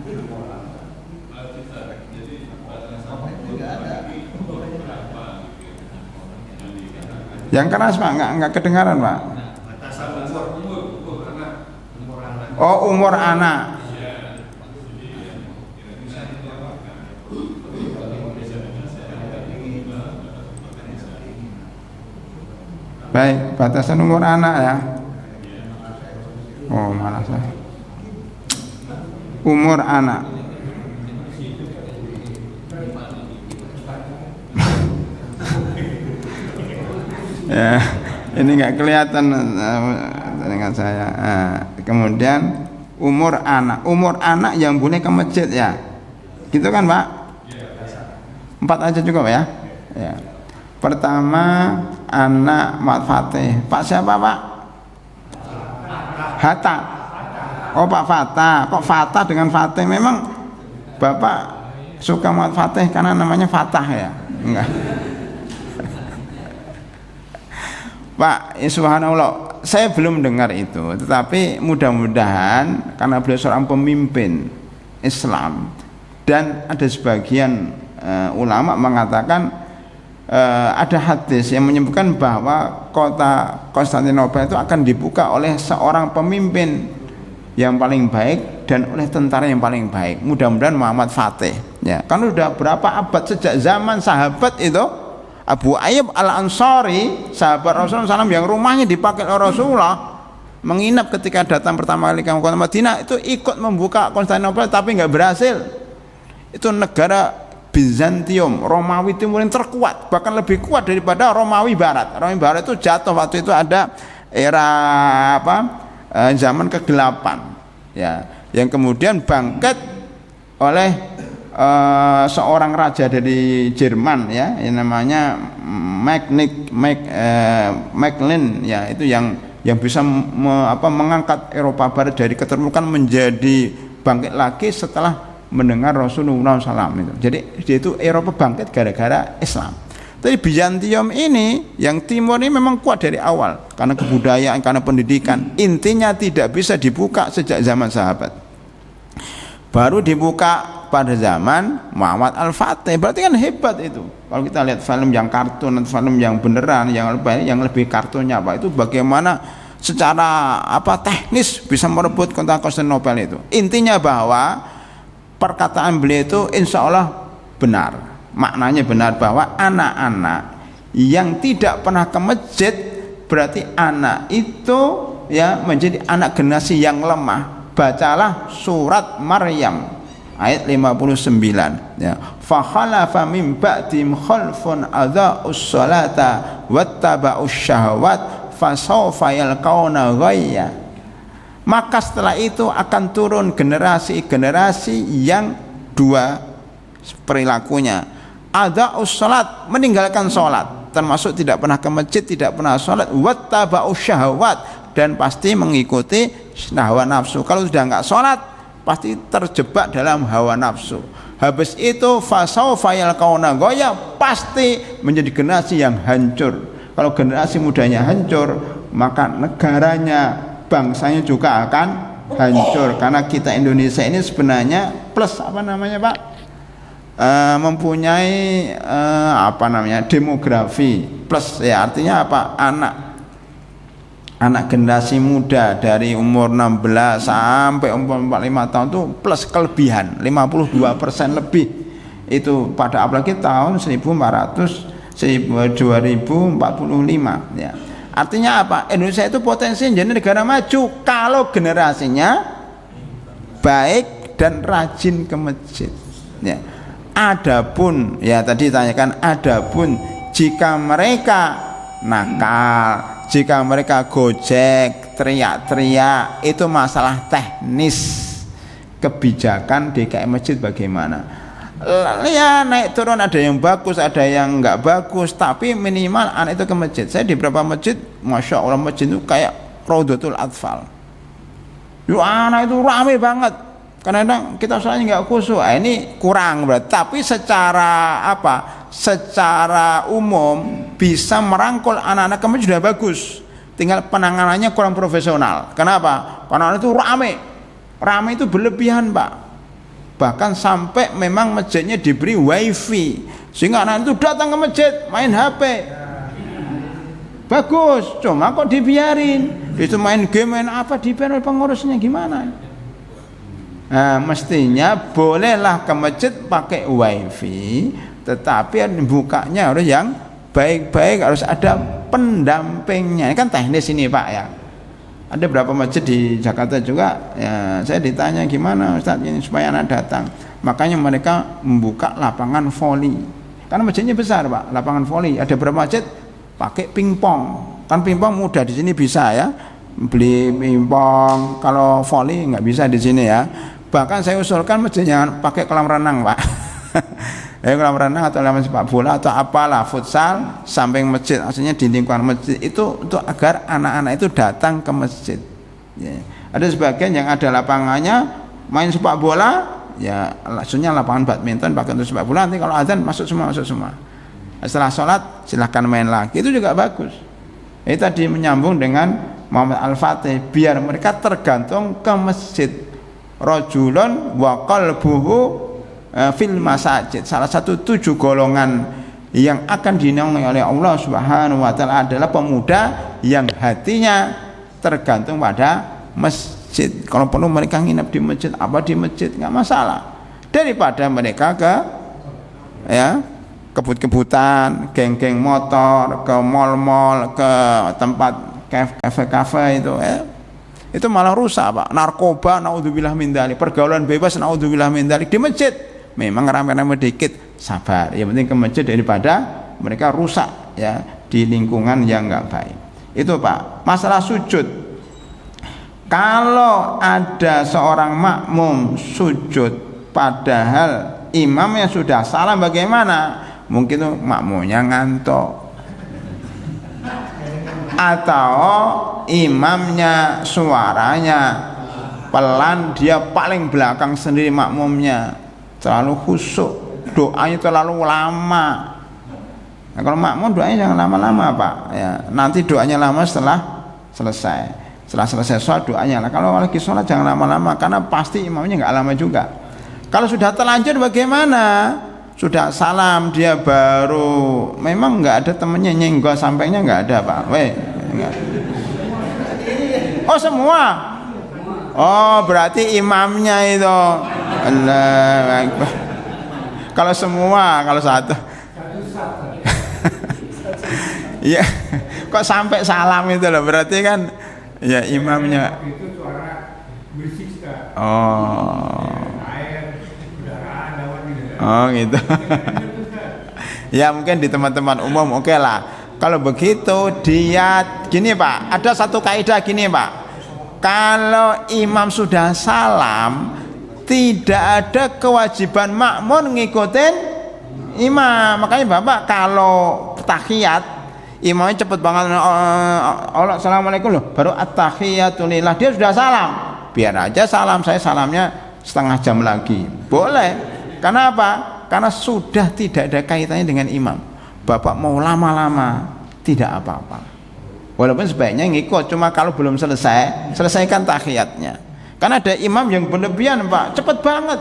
Yang keras Pak, enggak kedengaran Pak. Oh, umur anak. Baik, batasan umur anak ya. Oh, malah saya. Umur anak. Ya, ini nggak kelihatan dengan saya. Kemudian umur anak yang boleh ke masjid ya, gitu kan Pak? 4 aja cukup ya. Ya. Pertama anak Mat Fatih. Pak siapa Pak? Hatta. Oh Pak Fatah, kok Fatah dengan Fatih? Memang Bapak suka Muhammad Fatih karena namanya Fatah ya? Enggak. Pak, subhanallah, saya belum dengar itu, tetapi mudah-mudahan karena beliau seorang pemimpin Islam dan ada sebagian ulama mengatakan ada hadis yang menyebutkan bahwa kota Konstantinopel itu akan dibuka oleh seorang pemimpin yang paling baik dan oleh tentara yang paling baik. Mudah-mudahan Muhammad Fatih. Ya, kan udah berapa abad sejak zaman sahabat itu. Abu Ayyub Al-Ansari, sahabat Rasulullah SAW yang rumahnya dipakai oleh Rasulullah, menginap ketika datang pertama kali ke kota Madinah, itu ikut membuka Konstantinopel tapi nggak berhasil. Itu negara Bizantium, Romawi Timur yang terkuat, bahkan lebih kuat daripada Romawi Barat. Romawi Barat itu jatuh waktu itu ada era zaman kegelapan, ya, yang kemudian bangkit oleh seorang raja dari Jerman, ya, yang namanya Macklin, ya, itu yang bisa mengangkat Eropa Barat dari keterpurukan menjadi bangkit lagi setelah mendengar Rasulullah SAW itu. Jadi dia itu Eropa bangkit gara-gara Islam. Tapi Bizantium ini yang timur ini memang kuat dari awal karena kebudayaan, karena pendidikan. Intinya tidak bisa dibuka sejak zaman sahabat. Baru dibuka pada zaman Muhammad Al-Fatih. Berarti kan hebat itu. Kalau kita lihat film yang kartun atau film yang beneran, yang lebih kartunnya Pak, itu bagaimana secara teknis bisa merebut kota Konstantinopel itu. Intinya bahwa perkataan beliau itu insya Allah benar. Maknanya benar bahwa anak-anak yang tidak pernah ke masjid berarti anak itu ya menjadi anak generasi yang lemah. Bacalah surat Maryam ayat 59, ya. Fa khalafa min ba'dihim khalfun adha'us salata wattaba'us syahawat fasawfa yalqauna ghayya. Maka setelah itu akan turun generasi-generasi yang dua perilakunya. Adha'us salat, meninggalkan salat, termasuk tidak pernah ke masjid, tidak pernah salat, wattaba'us syahawat, dan pasti mengikuti hawa nafsu. Kalau sudah enggak sholat pasti terjebak dalam hawa nafsu. Habis itu fasaufa yalqauna ghayya, pasti menjadi generasi yang hancur. Kalau generasi mudanya hancur, maka negaranya, bangsanya juga akan hancur. Karena kita Indonesia ini sebenarnya plus Pak? Mempunyai demografi plus, ya, artinya apa? Anak generasi muda dari umur 16 sampai umur 45 tahun itu plus kelebihan 52% lebih itu pada apalagi tahun 2045, ya. Artinya apa? Indonesia itu potensi jadi negara maju kalau generasinya baik dan rajin ke masjid, ya. Adapun, ya tadi tanyakan, adapun jika mereka nakal, jika mereka gojek, teriak-teriak, itu masalah teknis. Kebijakan DKI masjid bagaimana? Ya naik turun, ada yang bagus, ada yang enggak bagus, tapi minimal anak itu ke masjid. Saya di beberapa masjid, masya Allah, masjid itu kayak Raudatul Atfal. Yo, anak itu ramai banget. Kadang-kadang kita soalnya enggak khusyuk. Ini kurang berarti. Tapi secara secara umum bisa merangkul anak-anak ke masjid sudah bagus. Tinggal penanganannya kurang profesional. Kenapa? Karena anak itu ramai itu berlebihan, Pak. Bahkan sampai memang masjidnya diberi wifi sehingga anak itu datang ke masjid main HP. Bagus, cuma kok dibiarin? Itu main game, main apa, dibiarin pengurusnya gimana? Nah, mestinya bolehlah ke masjid pakai wifi, tetapi bukanya harus yang baik-baik, harus ada pendampingnya. Ini kan teknis ini, Pak, ya. Ada berapa masjid di Jakarta juga, ya, saya ditanya gimana Ustaz ini supaya anak datang. Makanya mereka membuka lapangan voli. Karena masjidnya besar, Pak, lapangan voli. Ada berapa masjid pakai pingpong. Kan pingpong mudah di sini bisa, ya. Beli pingpong, kalau voli nggak bisa di sini, ya. Bahkan saya usulkan masjidnya pakai kolam renang, Pak. Kolam renang atau lapangan sepak bola atau apalah, futsal samping masjid, maksudnya di lingkungan masjid itu untuk agar anak-anak itu datang ke masjid, ya. Ada sebagian yang ada lapangannya main sepak bola, ya maksudnya lapangan badminton pakai untuk sepak bola, nanti kalau azan masuk semua. Setelah sholat silahkan main lagi, itu juga bagus. Itu tadi menyambung dengan Muhammad Al-Fatih, biar mereka tergantung ke masjid. Rajulun wa qalbuhu fil masajid. Salah satu 7 golongan yang akan dinaungi oleh Allah Subhanahu wa taala adalah pemuda yang hatinya tergantung pada masjid. Kalau perlu mereka nginep di masjid, apa di masjid nggak masalah, daripada mereka ke kebut-kebutan, geng-geng motor, ke mall-mall, ke tempat kafe-kafe itu malah rusak, Pak. Narkoba, naudzubillah min dzalik, pergaulan bebas, naudzubillah min dzalik di masjid. Memang rame-rame dikit, sabar. Yang penting ke masjid daripada mereka rusak ya di lingkungan yang enggak baik. Itu, Pak. Masalah sujud. Kalau ada seorang makmum sujud padahal imamnya sudah salam, bagaimana? Mungkin tuh makmumnya ngantuk, atau imamnya suaranya pelan, dia paling belakang sendiri makmumnya, terlalu khusyuk, doanya terlalu lama. Nah, kalau makmum doanya jangan lama-lama, Pak ya, nanti doanya lama setelah selesai sholat doanya lah. Kalau lagi sholat jangan lama-lama, karena pasti imamnya nggak lama juga. Kalau sudah terlanjur bagaimana? Sudah salam dia baru, memang nggak ada temennya nyenggol sampainya, nggak ada, Pak. Enggak. Oh semua. Oh berarti imamnya itu. Allahu Akbar. Kalau semua, kalau satu. Iya. Kok sampai salam itu loh, berarti kan ya imamnya. Itu suara berisik. Oh gitu. Ya mungkin di teman-teman umum oke lah. Kalau begitu dia gini, Pak, ada satu kaidah gini, Pak. Kalau imam sudah salam, tidak ada kewajiban makmum ngikutin imam. Makanya Bapak kalau tahiyat imamnya cepet banget, Allah assalamualaikum loh, baru at-tahiyatulillah, dia sudah salam, biar aja salam, saya salamnya setengah jam lagi, boleh. Karena apa? Karena sudah tidak ada kaitannya dengan imam. Bapak mau lama-lama tidak apa-apa, walaupun sebaiknya ngikut, cuma kalau belum selesaikan tahiyatnya. Karena ada imam yang berlebihan, Pak, cepet banget.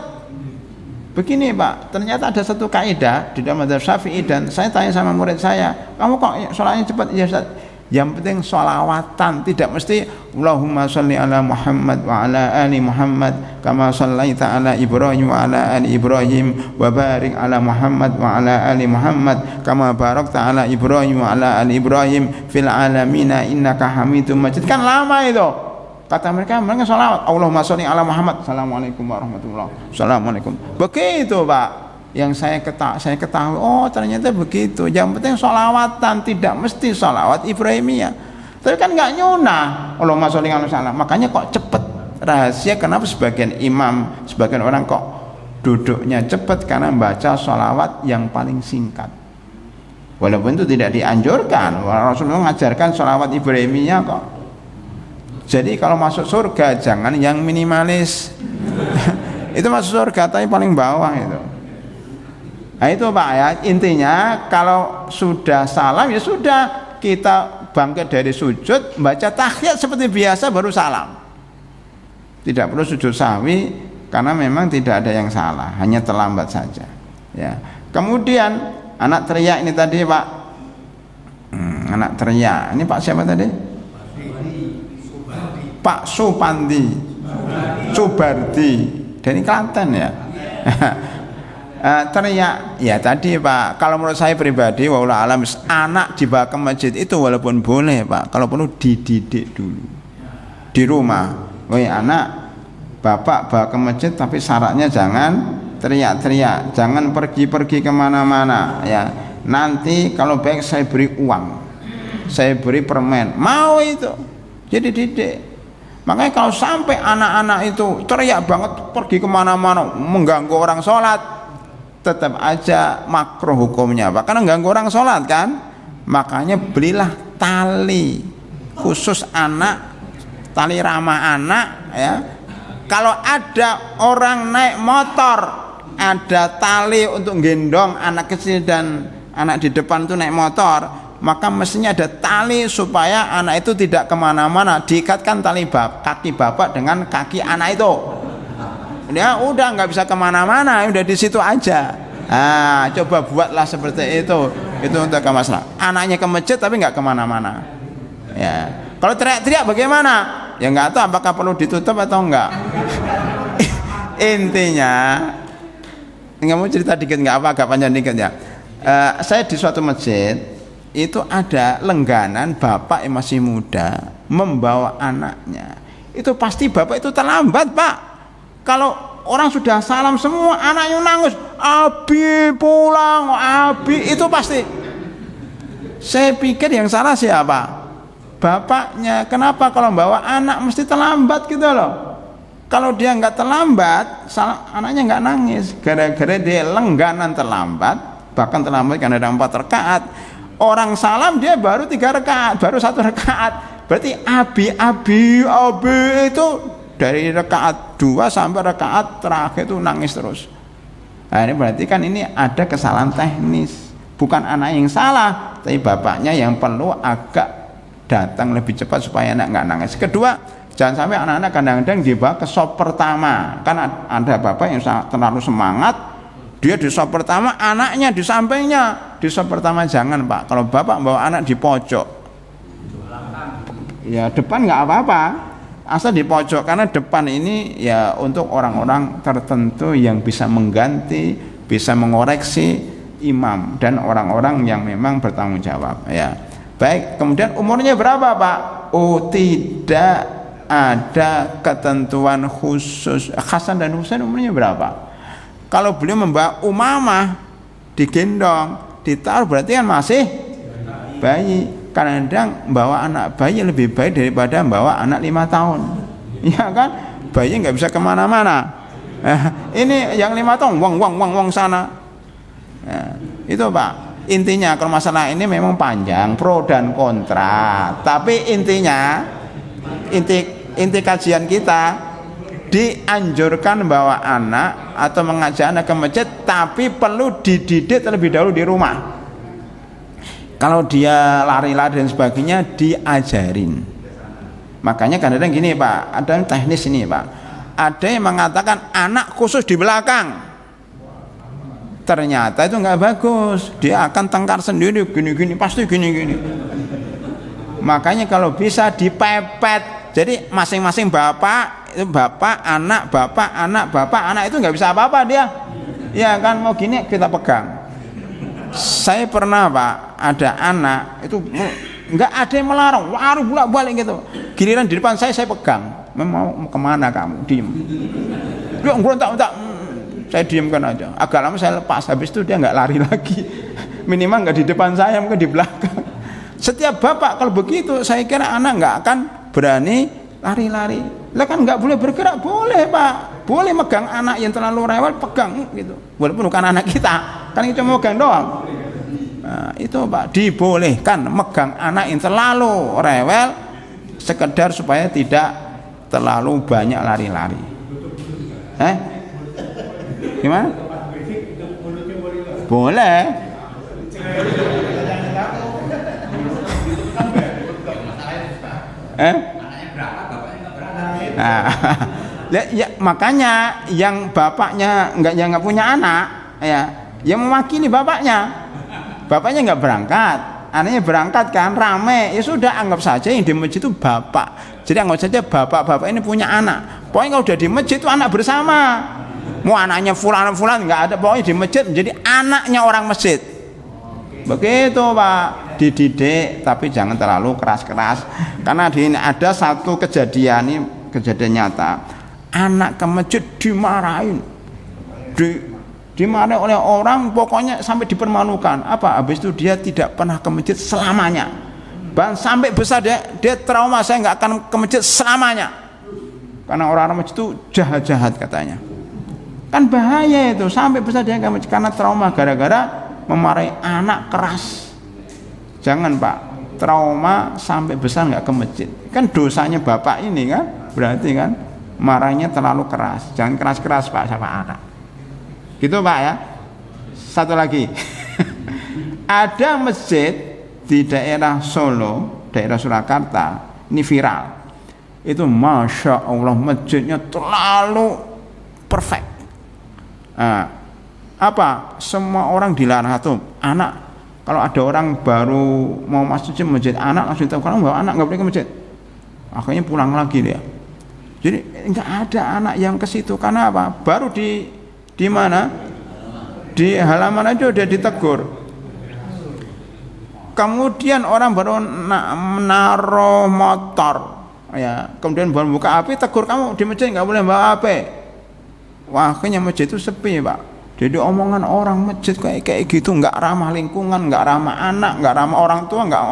Begini, Pak, ternyata ada satu kaidah di dalam mazhab Syafi'i, dan saya tanya sama murid saya, kamu kok sholatnya cepat? Ya Ustaz, yang penting sholawatan, tidak mesti Allahumma sholli ala Muhammad wa ala ali Muhammad kama shallaita ala Ibrahim wa ala ali Ibrahim wa barik ala Muhammad wa ala ali Muhammad kama barakta ala Ibrahim wa ala ali Ibrahim fil alamina innaka Hamidum Majid. Kan lama itu. Kata mereka sholawat Allahumma sholli ala Muhammad, assalamualaikum warahmatullahi wabarakatuh, assalamualaikum. Begitu, Pak, yang saya ketahui, oh ternyata begitu. Yang penting sholawatan, tidak mesti sholawat Ibrahimiyah. Tapi kan nggak nyunah Allahumma sholli ala Muhammad. Makanya kok cepet. Rahasia kenapa sebagian imam, sebagian orang kok duduknya cepet, karena baca sholawat yang paling singkat. Walaupun itu tidak dianjurkan, Rasulullah mengajarkan sholawat Ibrahimiyah kok. Jadi kalau masuk surga jangan yang minimalis. Itu masuk surga tapi paling bawah itu. Nah itu, Pak ya, intinya kalau sudah salam ya sudah, kita bangkit dari sujud, baca tahiyat seperti biasa baru salam. Tidak perlu sujud sahwi, karena memang tidak ada yang salah, hanya terlambat saja ya. Kemudian anak teriak ini tadi, Pak, anak teriak ini, Pak siapa tadi? Pak Supandi Subardi dari Klaten ya. Teriak ya tadi, Pak, kalau menurut saya pribadi wallahu alam, anak dibawa ke masjid itu walaupun boleh, Pak, kalau perlu dididik dulu di rumah. Woi anak, bapak bawa ke masjid tapi syaratnya jangan teriak-teriak, jangan pergi-pergi kemana-mana ya. Nanti kalau baik saya beri uang, saya beri permen, mau itu, jadi didik. Makanya kalau sampai anak-anak itu teriak banget, pergi kemana-mana, mengganggu orang sholat, tetap aja makruh hukumnya, Pak, karena mengganggu orang sholat kan. Makanya belilah tali khusus anak, tali ramah anak ya. Kalau ada orang naik motor, ada tali untuk gendong anak kecil dan anak di depan itu naik motor, maka mestinya ada tali supaya anak itu tidak kemana-mana, diikatkan tali kaki bapak dengan kaki anak itu. Dia udah nggak bisa kemana-mana, udah di situ aja. Nah, coba buatlah seperti itu untuk masalah. Anaknya ke masjid tapi nggak kemana-mana. Ya, kalau teriak-teriak bagaimana? Ya nggak tahu apakah perlu ditutup atau enggak. Intinya, nggak mau cerita dikit nggak apa, agak panjang dikit ya. Saya di suatu masjid itu ada lengganan bapak yang masih muda membawa anaknya. Itu pasti bapak itu terlambat, Pak. Kalau orang sudah salam semua, anaknya nangis, Abi pulang, Abi, itu pasti. Saya pikir yang salah siapa? Bapaknya. Kenapa kalau bawa anak mesti terlambat gitu loh? Kalau dia nggak terlambat, anaknya nggak nangis. Gara-gara dia lengganan terlambat, bahkan terlambat karena ada 4 rakaat. Orang salam dia baru 3 rakaat, baru 1 rakaat. Berarti abi itu dari rakaat 2 sampai rakaat terakhir itu nangis terus. Nah, ini berarti kan ini ada kesalahan teknis. Bukan anak yang salah, tapi bapaknya yang perlu agak datang lebih cepat supaya anak nggak nangis. Kedua, jangan sampai anak-anak kadang-kadang dibawa ke sop pertama. Kan ada bapak yang terlalu semangat, dia di sop pertama, anaknya di sampingnya. Di sop pertama jangan, Pak. Kalau bapak bawa anak di pojok, ya depan nggak apa-apa, asal di pojok, karena depan ini ya untuk orang-orang tertentu yang bisa mengganti, bisa mengoreksi imam dan orang-orang yang memang bertanggung jawab ya. Baik, kemudian umurnya berapa, Pak? Oh, tidak ada ketentuan khusus. Hasan dan Husain umurnya berapa? Kalau beliau membawa Umamah digendong, ditaruh, berarti kan masih bayi. Kadang-kadang bawa anak bayi lebih baik daripada bawa anak 5 tahun. Ya kan? Bayi nggak bisa kemana-mana. Ini yang 5 tahun, wong sana. Ya, itu Pak. Intinya kalau masalah ini memang panjang, pro dan kontra. Tapi intinya, inti kajian kita dianjurkan bawa anak atau mengajak anak ke masjid, tapi perlu dididik terlebih dahulu di rumah. Kalau dia lari-lari dan sebagainya, diajarin. Makanya kadang-kadang gini, Pak, ada teknis ini, Pak. Ada yang mengatakan anak khusus di belakang. Ternyata itu nggak bagus. Dia akan tengkar sendiri, gini-gini, pasti gini-gini. Makanya kalau bisa dipepet. Jadi masing-masing bapak, itu bapak, anak itu nggak bisa apa-apa dia. Ya kan, mau gini kita pegang. Saya pernah, Pak, ada anak itu nggak ada yang melarang, waru bolak-balik gitu. Giliran di depan saya pegang. Mau kemana kamu? Diem. Dia ngerontak-ontak. Saya diamkan aja. Agak lama saya lepas. Habis itu dia nggak lari lagi. Minimal nggak di depan saya, mungkin di belakang. Setiap bapak kalau begitu, saya kira anak nggak akan berani lari-lari. Lah kan nggak boleh bergerak, boleh, Pak. Boleh megang anak yang terlalu rewel, pegang gitu. Walaupun bukan anak kita, kan kita cuma megang doang. Nah, itu Pak, dibolehkan megang anak yang terlalu rewel, sekedar supaya tidak terlalu banyak lari-lari. Gimana? Boleh. Nah, ya, makanya yang bapaknya nggak punya anak, ya, yang mewakili bapaknya. Bapaknya nggak berangkat, anaknya berangkat kan, rame, ya sudah, anggap saja yang di masjid itu bapak. Jadi anggap saja bapak-bapak ini punya anak. Pokoknya kalau udah di masjid itu anak bersama. Mau anaknya fulan nggak ada, pokoknya di masjid menjadi anaknya orang masjid. Begitu, Pak, dididik, tapi jangan terlalu keras-keras. Karena di ini ada satu kejadian, ini kejadian nyata. Anak ke masjid dimarahin, dimarahin oleh orang, pokoknya sampai dipermalukan. Apa? Habis itu dia tidak pernah ke masjid selamanya. Bahkan sampai besar dia trauma, saya nggak akan ke masjid selamanya. Karena orang-orang masjid itu jahat-jahat katanya. Kan bahaya itu, sampai besar dia karena trauma gara-gara memarahi anak keras. Jangan, Pak. trauma sampai besar nggak ke masjid. Kan dosanya bapak ini kan, berarti kan marahnya terlalu keras. Jangan keras-keras Pak sama anak. Gitu Pak ya. Satu lagi. Ada masjid di daerah Solo, daerah Surakarta, ini viral. Itu Masya Allah masjidnya terlalu perfect. Nah, apa? Semua orang dilarang tuh. Anak, kalau ada orang baru mau masuk masjid, anak langsung tahu kalau bawa anak nggak boleh ke masjid. Akhirnya pulang lagi dia. Jadi nggak ada anak yang ke situ karena apa? Baru di mana? Di halaman aja udah ditegur. Kemudian orang baru menaruh motor, ya, kemudian baru buka HP, tegur kamu di masjid nggak boleh bawa HP. Wah, akhirnya masjid itu sepi Pak. Jadi omongan orang masjid kayak gitu, nggak ramah lingkungan, nggak ramah anak, nggak ramah orang tua, nggak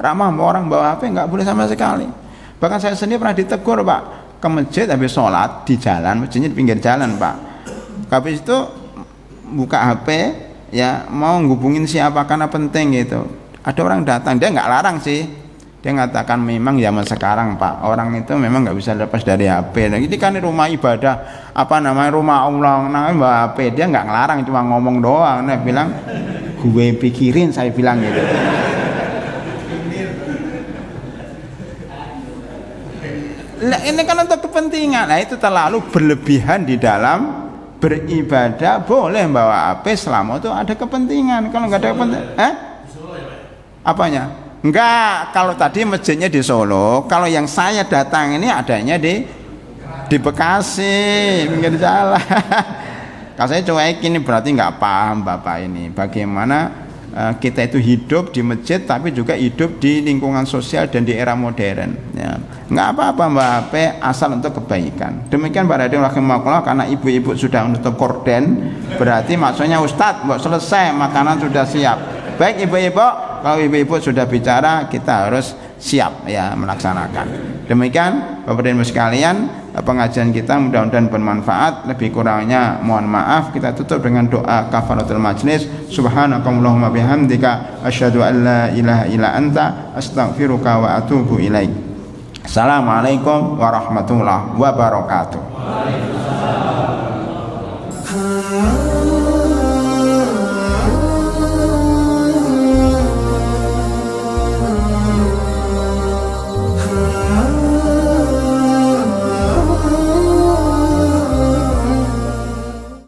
ramah orang bawa HP, nggak boleh sama sekali. Bahkan saya sendiri pernah ditegur Pak, ke masjid habis sholat di jalan, masjidnya di pinggir jalan Pak. Habis itu buka HP, ya mau ngubungin siapa karena penting gitu. Ada orang datang, dia nggak larang sih, dia ngatakan memang zaman sekarang Pak, orang itu memang nggak bisa lepas dari HP. Nah, ini kan rumah ibadah, apa namanya, rumah Allah, namanya bawa HP, dia nggak ngelarang, cuma ngomong doang. Nah, bilang gue pikirin, saya bilang gitu. Nah, ini kan untuk kepentingan. Nah, itu terlalu berlebihan di dalam beribadah. Boleh bawa HP selama itu ada kepentingan. Kalau nggak ada kepentingan, apanya? Enggak, kalau tadi masjidnya di Solo, kalau yang saya datang ini adanya di Bekasi, pinggir jalan. Kalau saya cuek ini berarti nggak paham Bapak ini bagaimana kita itu hidup di masjid tapi juga hidup di lingkungan sosial dan di era modern, ya. Nggak apa-apa Mbak HP, asal untuk kebaikan. Demikian Pak Raden rahimakumullah. Karena ibu-ibu sudah menutup korden, berarti maksudnya Ustadz, mbak selesai, makanan sudah siap. Baik ibu-ibu, kalau ibu-ibu sudah bicara, kita harus siap ya melaksanakan. Demikian Bapak dan Ibu sekalian, pengajian kita mudah-mudahan bermanfaat. Lebih kurangnya mohon maaf. Kita tutup dengan doa kafaratul majlis. Subhanakallahumma bihamdika asyhadu an la ilaha illa anta astaghfiruka wa atubu ilaik. Assalamualaikum warahmatullahi wabarakatuh.